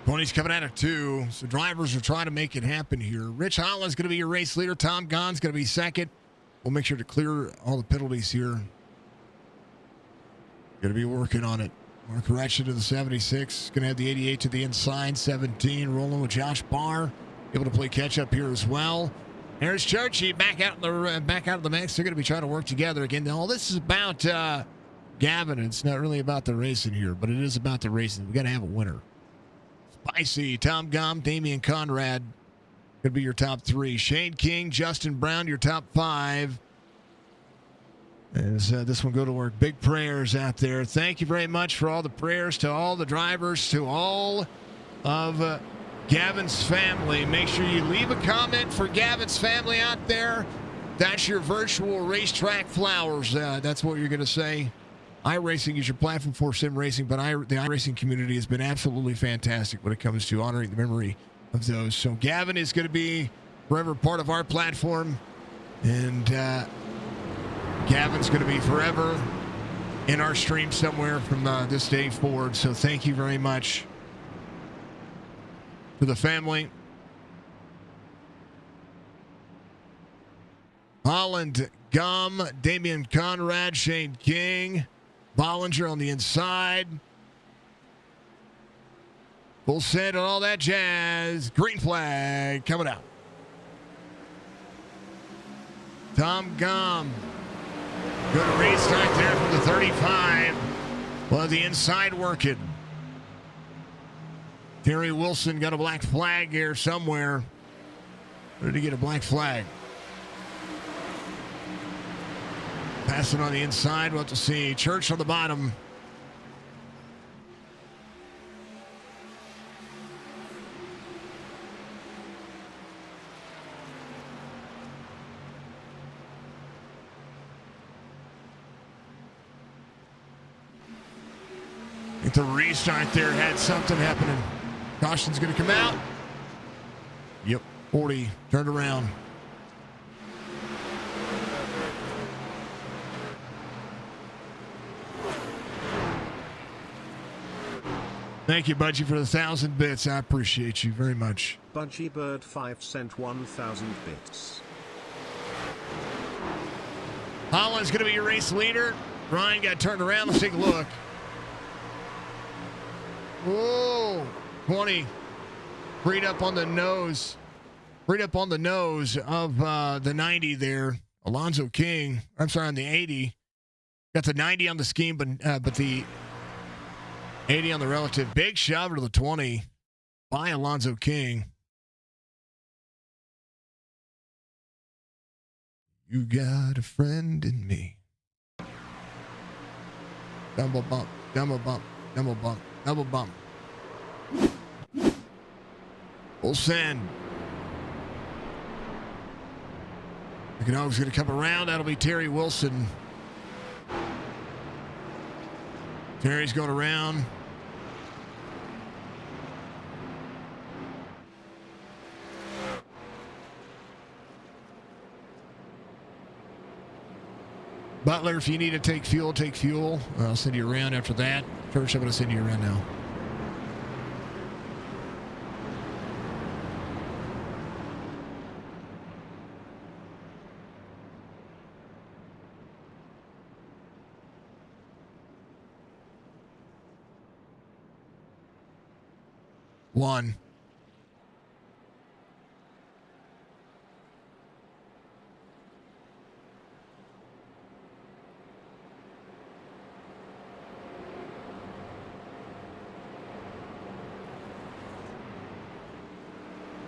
Pony's coming out of 2, so drivers are trying to make it happen here. Rich Holland's going to be your race leader. Tom Gahn's going to be second. We'll make sure to clear all the penalties here. Going to be working on it. More correction to the 76. Going to have the 88 to the inside. 17 rolling with Josh Barr. Able to play catch up here as well. There's Churchy back out of the mix. They're going to be trying to work together again. All this is about Gavin. It's not really about the racing here, but it is about the racing. We got to have a winner. Spicy, Tom Gom, Damian Conrad could be your top 3. Shane King, Justin Brown, your top 5. As this one go to work. Big prayers out there. Thank you very much for all the prayers to all the drivers, to all of Gavin's family. Make sure you leave a comment for Gavin's family out there. That's your virtual racetrack flowers. That's what you're going to say. iRacing is your platform for sim racing, but the iRacing community has been absolutely fantastic when it comes to honoring the memory of those. So Gavin is going to be forever part of our platform, and Gavin's going to be forever in our stream somewhere from this day forward. So thank you very much to the family. Holland, Gum, Damian Conrad, Shane King, Bollinger on the inside. Full set and all that jazz. Green flag coming out. Tom Gum. Good restart there from the 35. Well, the inside working. Terry Wilson got a black flag here somewhere. Where did he get a black flag? Passing on the inside. We'll have to see. Church on the bottom. I think the restart there had something happening. Caution's going to come out. Yep, 40 turned around. Thank you, Budgie, for the 1,000 bits. I appreciate you very much. Budgie Bird 5 sent 1,000 bits. Holland's going to be your race leader. Ryan got turned around. Let's take a look. Whoa, 20. Freed up on the nose. Freed up on the nose of the 90 there. Alonzo King. I'm sorry, on the 80. Got the 90 on the scheme, but the 80 on the relative. Big shove to the 20 by Alonzo King. You got a friend in me. Double bump, double bump, double bump, double bump. Full send. Economics going to come around. That'll be Terry Wilson. Terry's going around. Butler, if you need to take fuel, take fuel. I'll send you around after that. Church, I'm going to send you around now. 1.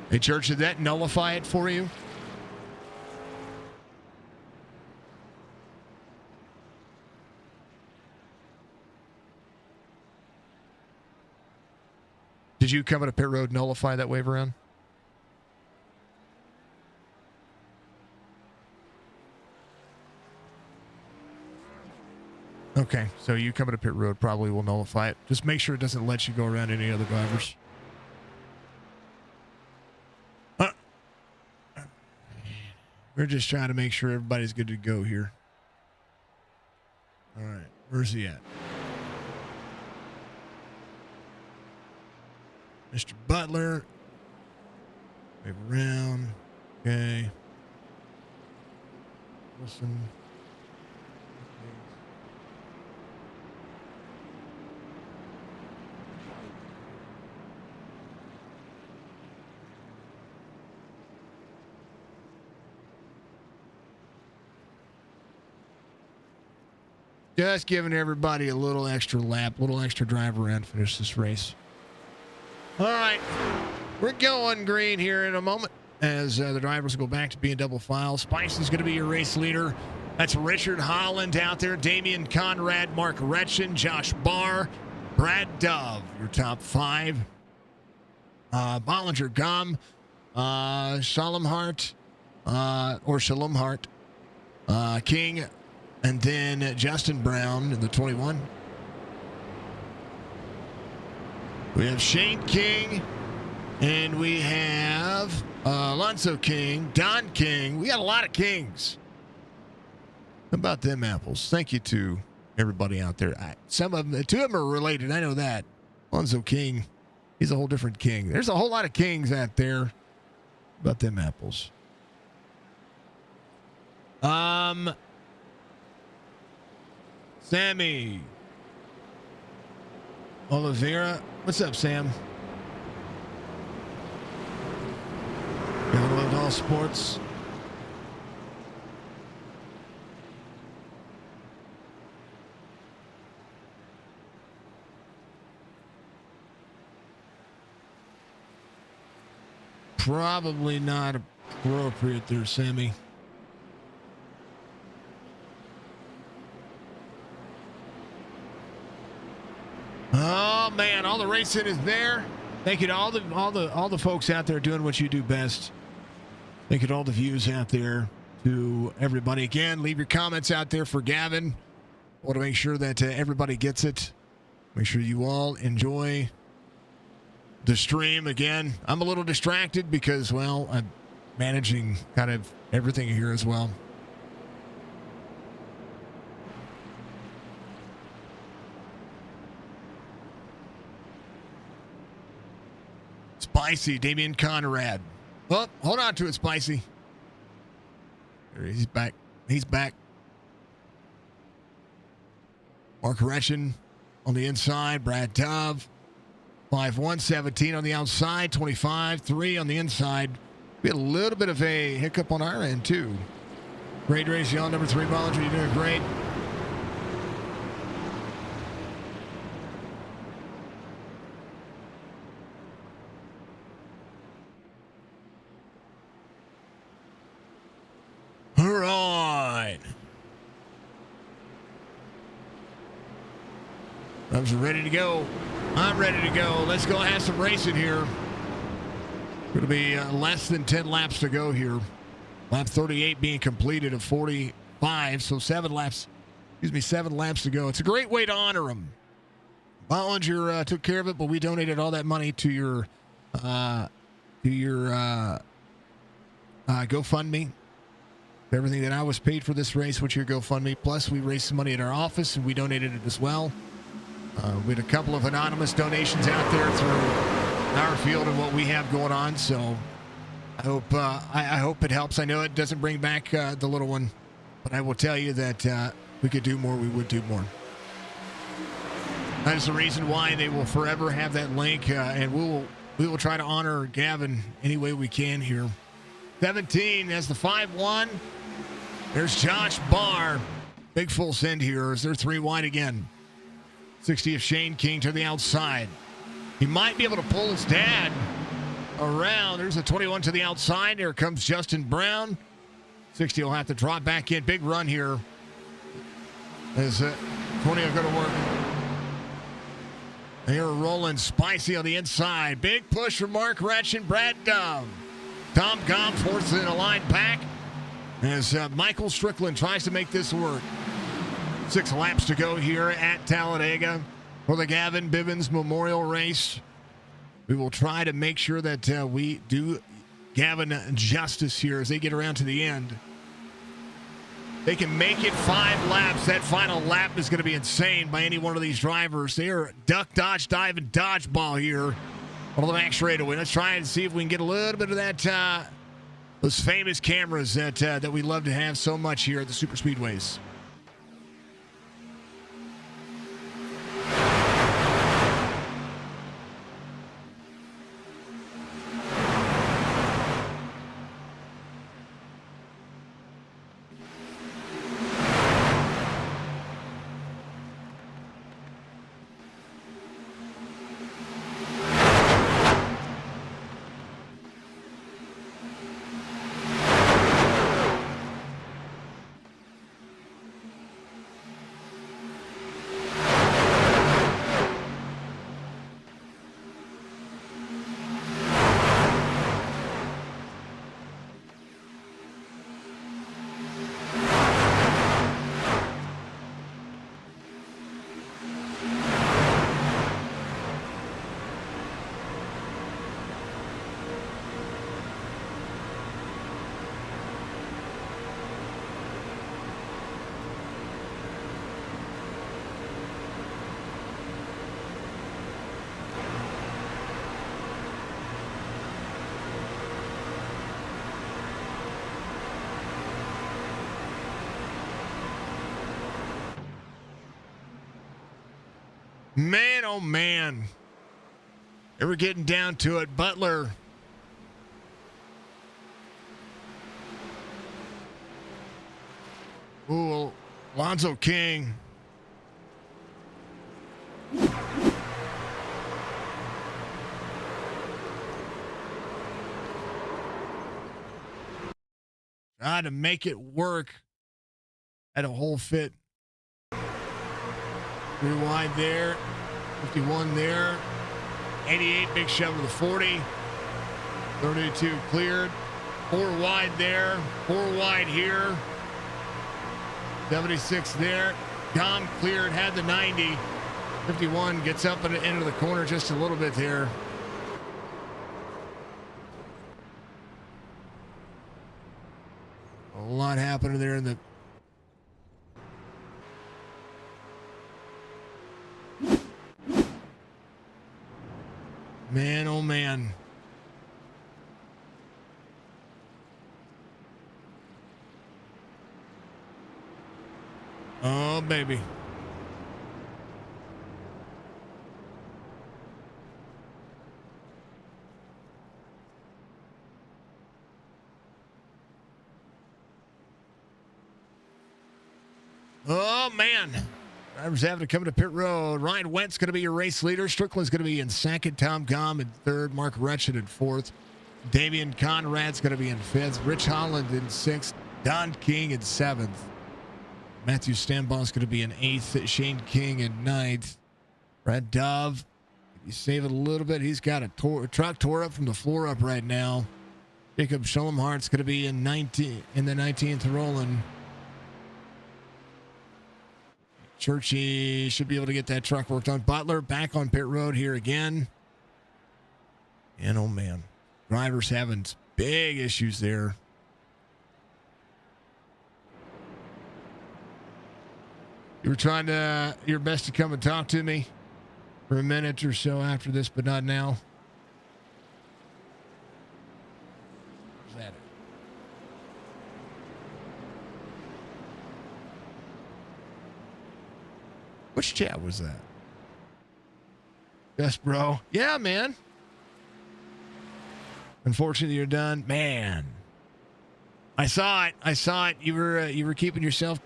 Hey, Church, did that nullify it for you? Did you come at a pit road nullify that wave around? Okay, so you come at a pit road probably will nullify it. Just make sure it doesn't let you go around any other drivers. We're just trying to make sure everybody's good to go here. All right, where's he at? Mr. Butler. Wave around. Okay. Wilson. Just giving everybody a little extra lap, a little extra drive around to finish this race. All right, we're going green here in a moment as the drivers go back to being double file. Spice is going to be your race leader. That's Richard Holland out there, Damian Conrad, Mark Retchen, Josh Barr, Brad Dove, your top 5. Bollinger Gum, Shalom Hart, King, and then Justin Brown in the 21. We have Shane King, and we have Alonso King, Don King. We got a lot of Kings. How about them apples? Thank you to everybody out there. 2 of them are related. I know that. Alonso King, he's a whole different king. There's a whole lot of Kings out there. How about them apples? Sammy Oliveira. What's up, Sam? Download all sports. Probably not appropriate there, Sammy. Oh man, all the racing is there. Thank you to all the folks out there doing what you do best. Thank you to all the views out there. To everybody again, leave your comments out there for Gavin. I want to make sure that everybody gets it. Make sure you all enjoy the stream again. I'm a little distracted because, well, I'm managing kind of everything here as well. Spicy, Damian Conrad. Oh, hold on to it, Spicy. He's back. He's back. Mark Retchen on the inside. Brad Dove. 5-1-17 on the outside. 25-3 on the inside. We had a little bit of a hiccup on our end, too. Great race, y'all. Number 3, Bollinger. You're doing great. All right. I'm ready to go. I'm ready to go. Let's go have some racing here. Going to be less than 10 laps to go here. Lap 38 being completed of 45, so 7 laps to go. It's a great way to honor him. Bollinger took care of it, but we donated all that money to your GoFundMe. Everything that I was paid for this race, which your GoFundMe. Plus, we raised some money at our office, and we donated it as well. We had a couple of anonymous donations out there through our field and what we have going on. So I hope I hope it helps. I know it doesn't bring back the little one, but I will tell you that we could do more. We would do more. That is the reason why they will forever have that link, and we will try to honor Gavin any way we can here. 17 has the 5-1. There's Josh Barr. Big full send here as they're 3 wide again. 60 of Shane King to the outside. He might be able to pull his dad around. There's a 21 to the outside. Here comes Justin Brown. 60 will have to drop back in. Big run here. As 20 will go to work. They're rolling spicy on the inside. Big push from Mark Retch and Brad Dove. Tom Gomm forces in a line back as Michael Strickland tries to make this work. 6 laps to go here at Talladega for the Gavin Bivens Memorial Race. We will try to make sure that we do Gavin justice here as they get around to the end. They can make it 5 laps. That final lap is going to be insane by any one of these drivers. They are duck, dodge, dive, and dodgeball here on the back straightaway. Let's try and see if we can get a little bit of that, those famous cameras that we love to have so much here at the super speedways. Man, oh man. They were getting down to it. Butler. Ooh, Alonzo King. Trying to make it work. Had a whole fit. 3 wide there, 51 there, 88, big shove to the 40, 32 cleared, 4 wide there, 4 wide here, 76 there, Gomm cleared, had the 90, 51 gets up at the end of the corner just a little bit there. A lot happening there in the man, oh man. Oh, baby. Oh, man. Drivers having to come to pit road. Ryan Wentz going to be your race leader. Strickland's going to be in second. Tom Gomm in third. Mark Retched in fourth. Damian Conrad's going to be in fifth. Rich Holland in sixth. Don King in seventh. Matthew Stanbaugh's going to be in eighth. Shane King in ninth. Brad Dove, you save it a little bit. He's got a truck tore up from the floor up right now. Jacob Scholomhart's going to be in the 19th rolling. Churchy should be able to get that truck worked on. Butler back on pit road here again. And oh man, drivers having big issues there. You were trying to your best to come and talk to me for a minute or so after this, but not now. Where's that? Which chat was that? Yes, bro. Yeah, man. Unfortunately, you're done. Man, I saw it. You were keeping yourself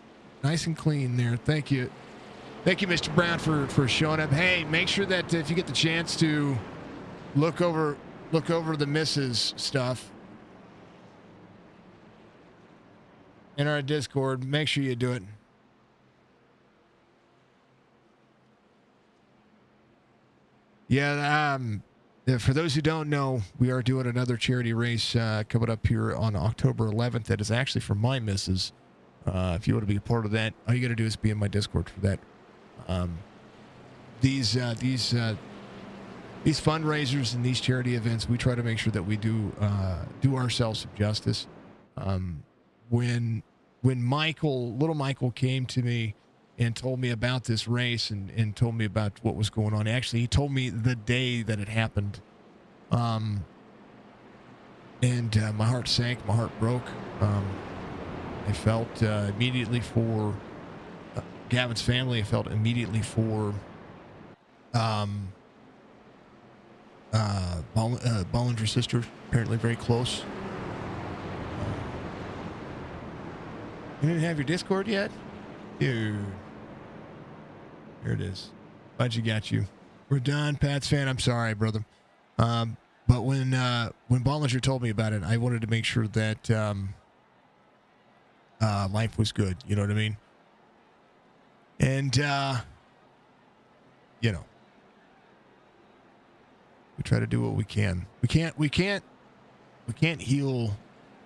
nice and clean there. Thank you, Mr. Brown, for showing up. Hey, make sure that if you get the chance to look over the misses stuff in our Discord, make sure you do it. Yeah, for those who don't know, we are doing another charity race coming up here on October 11th. That is actually for my missus. If you want to be a part of that, all you got to do is be in my Discord for that. These fundraisers and these charity events, we try to make sure that we do ourselves some justice. When little Michael came to me and told me about this race and told me about what was going on. Actually, he told me the day that it happened. And my heart sank, my heart broke. I felt immediately for Gavin's family. I felt immediately for Bollinger's sister, apparently very close. You didn't have your Discord yet? Dude. Here it is. Glad you got you. We're done, Pats fan. I'm sorry, brother. But when Bollinger told me about it, I wanted to make sure that life was good. You know what I mean? And we try to do what we can. We can't heal.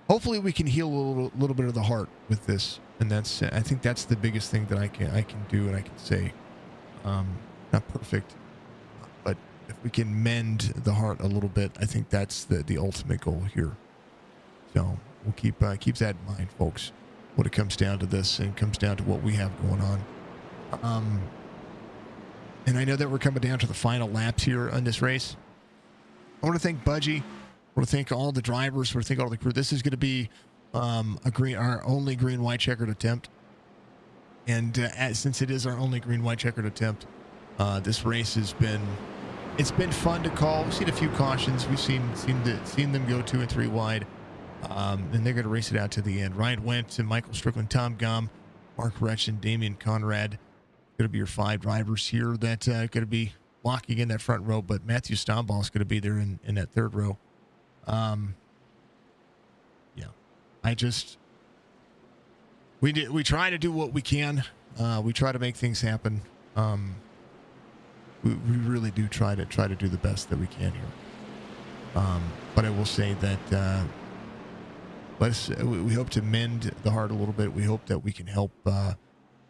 Hopefully, we can heal a little bit of the heart with this, and I think that's the biggest thing that I can do and I can say. Not perfect, but if we can mend the heart a little bit, I think that's the ultimate goal here. So we'll keep that in mind, folks, when it comes down to this and comes down to what we have going on. And I know that we're coming down to the final laps here on this race. I want to thank Budgie. I want to thank all the drivers. I want to thank all the crew. This is going to be our only green-white checkered attempt. And since it is our only green-white checkered attempt, this race has been fun to call. We've seen a few cautions. We've seen them go 2 and 3 wide, and they're going to race it out to the end. Ryan Wentz and Michael Strickland, Tom Gum, Mark Retchen, Damian Conrad, going to be your 5 drivers here that going to be blocking in that front row. But Matthew Stomball is going to be there in that 3rd row. We try to do what we can. We try to make things happen. We really do try to do the best that we can here. But I will say that we hope to mend the heart a little bit. We hope that we can help.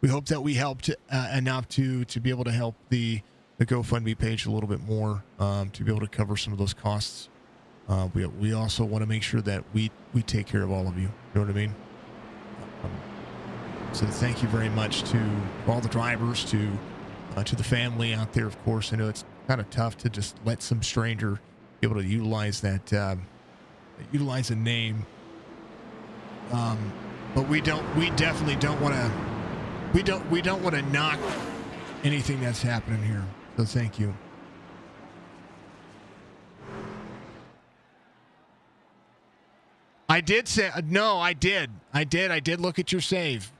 We hope that we helped enough to be able to help the GoFundMe page a little bit more, to be able to cover some of those costs. We also want to make sure that we take care of all of you. You know what I mean? So thank you very much to all the drivers, to the family out there. Of course, I know it's kind of tough to just let some stranger be able to utilize that, utilize a name. But we definitely don't want to. We don't want to knock anything that's happening here. So thank you. I did say no. I did look at your save.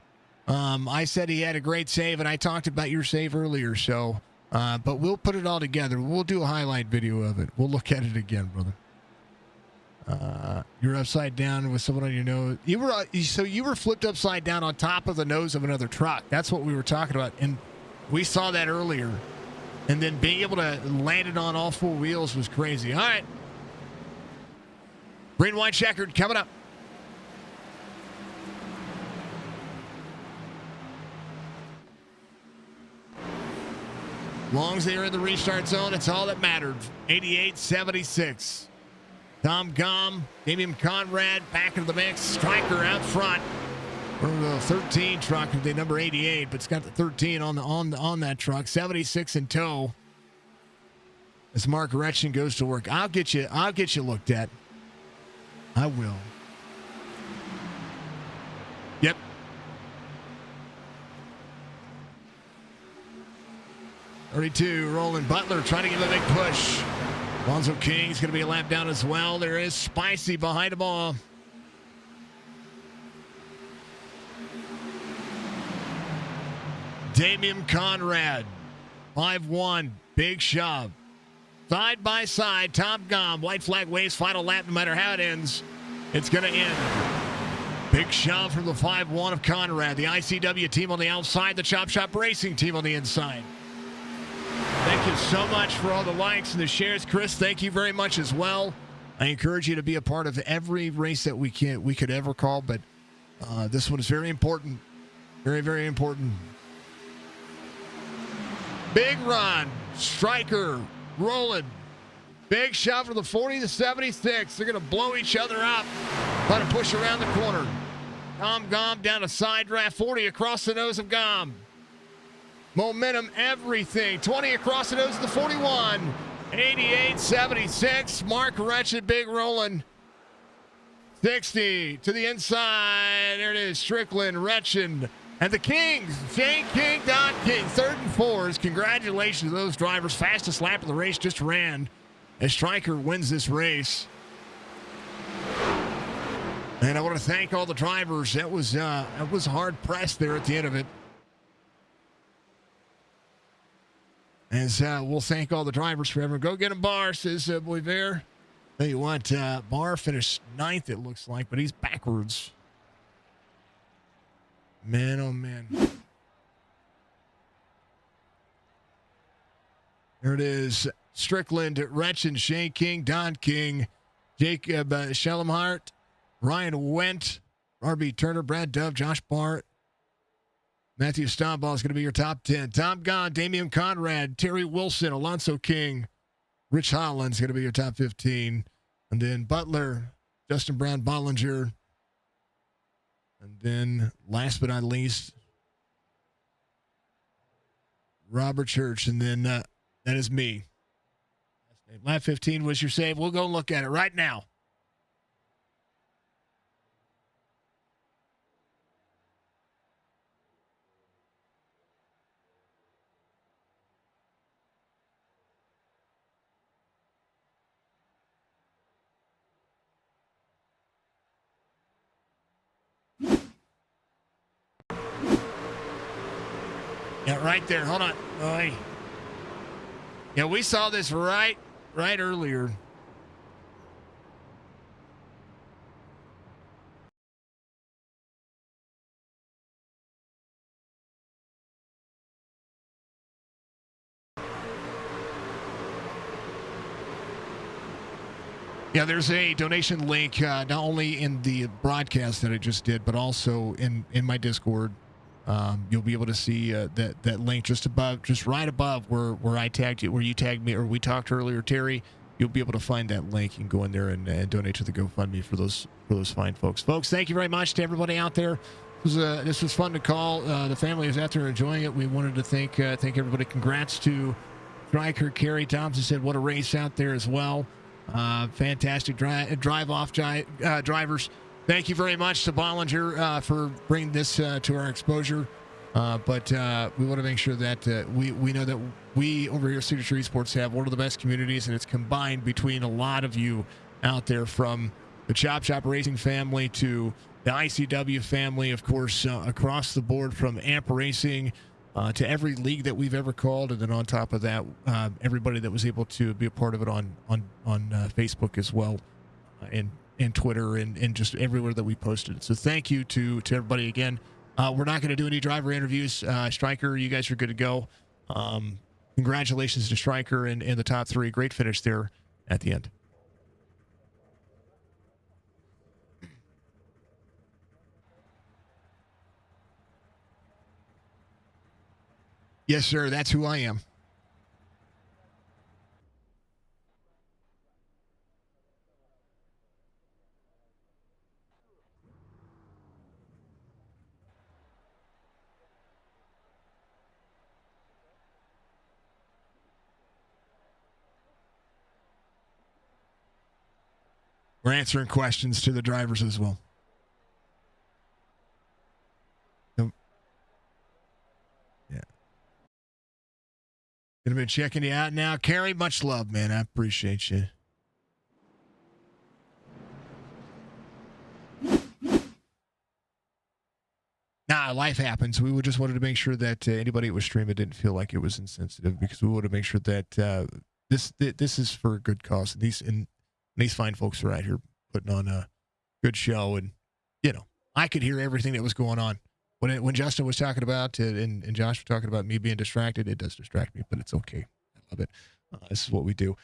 I said he had a great save, and I talked about your save earlier. So, but we'll put it all together. We'll do a highlight video of it. We'll look at it again, brother. You're upside down with someone on your nose. You were flipped upside down on top of the nose of another truck. That's what we were talking about, and we saw that earlier. And then being able to land it on all 4 wheels was crazy. All right. Green, white, checkered coming up. As long as they're in the restart zone, it's all that mattered. 88-76. Tom Gum, Damian Conrad back into the mix. Striker out front. Or the 13 truck, the number 88, but it's got the 13 on that truck. 76 in tow. As Mark Retchen goes to work. I'll get you looked at. I will. Yep. Roland Butler trying to give a big push. Alonzo King's going to be a lap down as well. There is Spicy behind them all. Damian Conrad, 5-1, big shove. Side by side, Tom Gom, white flag waves, final lap, no matter how it ends, it's going to end. Big shove from the 5-1 of Conrad. The ICW team on the outside, the Chop Shop Racing team on the inside. Thank you so much for all the likes and the shares. Chris, thank you very much as well. I encourage you to be a part of every race that we could ever call, but this one is very important. Very, very important. Big run. Striker rolling. Big shot from the 40 to 76. They're going to blow each other up. Try to push around the corner. Tom Gom down a side draft. 40 across the nose of Gom. Momentum, everything. 20 across the nose of the 41. 88, 76. Mark Wretched, big rolling. 60 to the inside. There it is. Strickland, Wretched. And the Kings, Shane King, Don King, 3rd and 4s. Congratulations to those drivers. Fastest lap of the race just ran as Stryker wins this race. And I want to thank all the drivers. That was hard pressed there at the end of it. As we'll thank all the drivers forever. Go get him, Barr, says Boisvert. Tell you what, Barr finished 9th, it looks like, but he's backwards. Man, oh, man. There it is. Strickland, Wretchen, Shane King, Don King, Jacob Schellemhart, Ryan Wendt, R.B. Turner, Brad Dove, Josh Bart. Matthew Stombaugh is going to be your top 10. Tom Gahn, Damian Conrad, Terry Wilson, Alonzo King, Rich Holland's going to be your top 15. And then Butler, Justin Brown, Bollinger. And then, last but not least, Robert Church. And then that is me. Lap 15 was your save. We'll go look at it right now. Yeah, right there. Hold on. Oy. Yeah, we saw this right earlier. Yeah, there's a donation link not only in the broadcast that I just did, but also in my Discord. You'll be able to see that link just right above where I tagged you, where you tagged me, or we talked earlier, Terry. You'll be able to find that link and go in there and donate to the GoFundMe for those fine folks. Folks, thank you very much to everybody out there. This was fun to call. The family was out there enjoying it. We wanted to thank everybody. Congrats to Stryker. Kerry Thompson said, "What a race out there as well." Fantastic drive-off drivers. Thank you very much to Bollinger for bringing this to our exposure. But we want to make sure that we know that we over here at Signature Esports have one of the best communities, and it's combined between a lot of you out there, from the Chop Shop Racing family to the ICW family, of course, across the board, from AMP Racing to every league that we've ever called. And then on top of that, everybody that was able to be a part of it on Facebook as well, and Twitter, and just everywhere that we posted. So thank you to everybody again. We're not going to do any driver interviews. Stryker, you guys are good to go. Congratulations to Stryker and the top three. Great finish there at the end. Yes, sir. That's who I am. We're answering questions to the drivers as well. Yeah. Gonna be checking you out now. Carrie, much love, man. I appreciate you. Nah, life happens. We just wanted to make sure that anybody that was streaming didn't feel like it was insensitive, because we wanted to make sure that this is for a good cause. And these fine folks are out here putting on a good show. And, I could hear everything that was going on. When Justin was talking about and Josh was talking about me being distracted, it does distract me, but it's okay. I love it. This is what we do.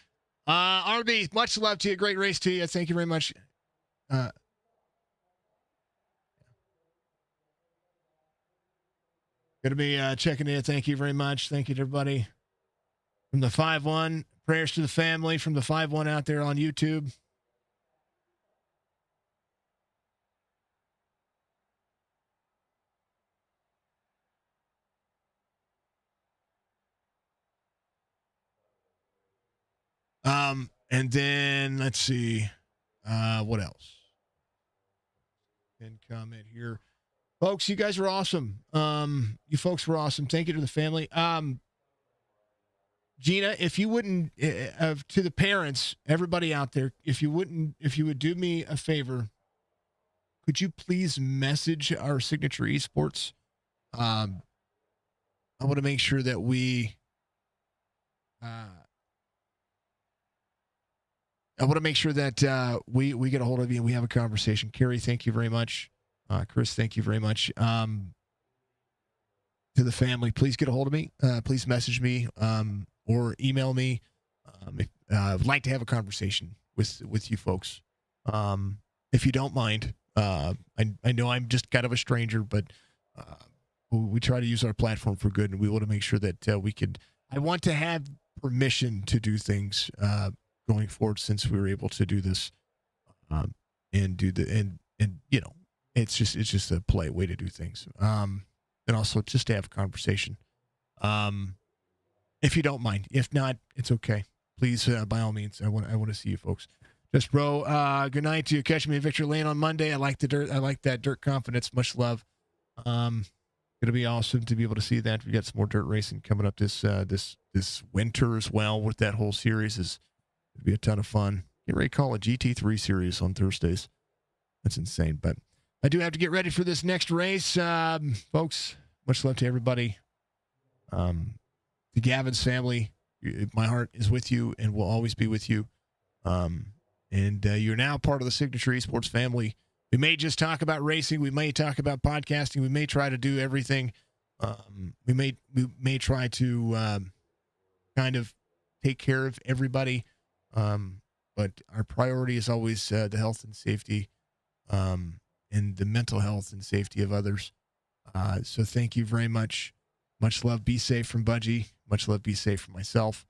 RB, much love to you. Great race to you. Thank you very much. Going to be checking in. Thank you very much. Thank you to everybody. From the 5-1, prayers to the family from the 5-1 out there on YouTube. And then let's see, what else? And comment here. Folks, you guys are awesome. You folks were awesome. Thank you to the family. Gina, if you wouldn't, to the parents, everybody out there, if you would do me a favor, could you please message our Signature Esports? I want to make sure that we, we get a hold of you and we have a conversation. Carrie, thank you very much. Chris, thank you very much. To the family, please get a hold of me. Please message me or email me. I'd like to have a conversation with you folks. If you don't mind. I know I'm just kind of a stranger, but we try to use our platform for good, and we want to make sure that we could. I want to have permission to do things going forward, since we were able to do this and do it's just a polite way to do things. And also just to have a conversation. If you don't mind. If not, it's okay. Please, by all means, I want to see you folks. Just bro, good night to you. Catch me in Victory Lane on Monday. I like the dirt. I like that dirt confidence. Much love. Gonna be awesome to be able to see that. We got some more dirt racing coming up this winter as well. With that whole series, it'd be a ton of fun. Get ready to call a GT3 series on Thursdays. That's insane. But I do have to get ready for this next race, folks. Much love to everybody. The Gavin's family, my heart is with you and will always be with you. And you're now part of the Signature Esports family. We may just talk about racing. We may talk about podcasting. We may try to do everything. We may try to kind of take care of everybody. But our priority is always the health and safety and the mental health and safety of others. So thank you very much. Much love. Be safe from Budgie. Much love. Be safe from myself.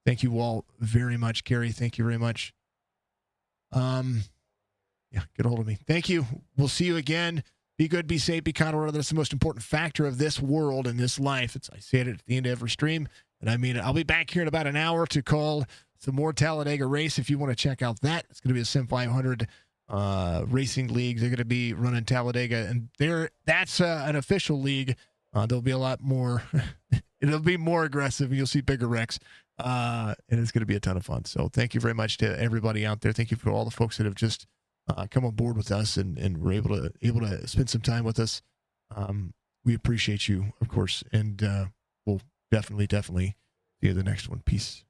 Thank you all very much. Carrie, thank you very much. Yeah, get a hold of me. Thank you. We'll see you again. Be good, be safe, be kind of one. That's the most important factor of this world and this life. I say it at the end of every stream, and I mean it. I'll be back here in about an hour to call some more Talladega race if you want to check out that. It's going to be a Sim 500 racing league. They're going to be running Talladega, and that's an official league. There'll be a lot more. It'll be more aggressive. You'll see bigger wrecks, and it's going to be a ton of fun. So thank you very much to everybody out there. Thank you for all the folks that have just come on board with us and were able to spend some time with us. We appreciate you, of course, and we'll definitely see you the next one. Peace.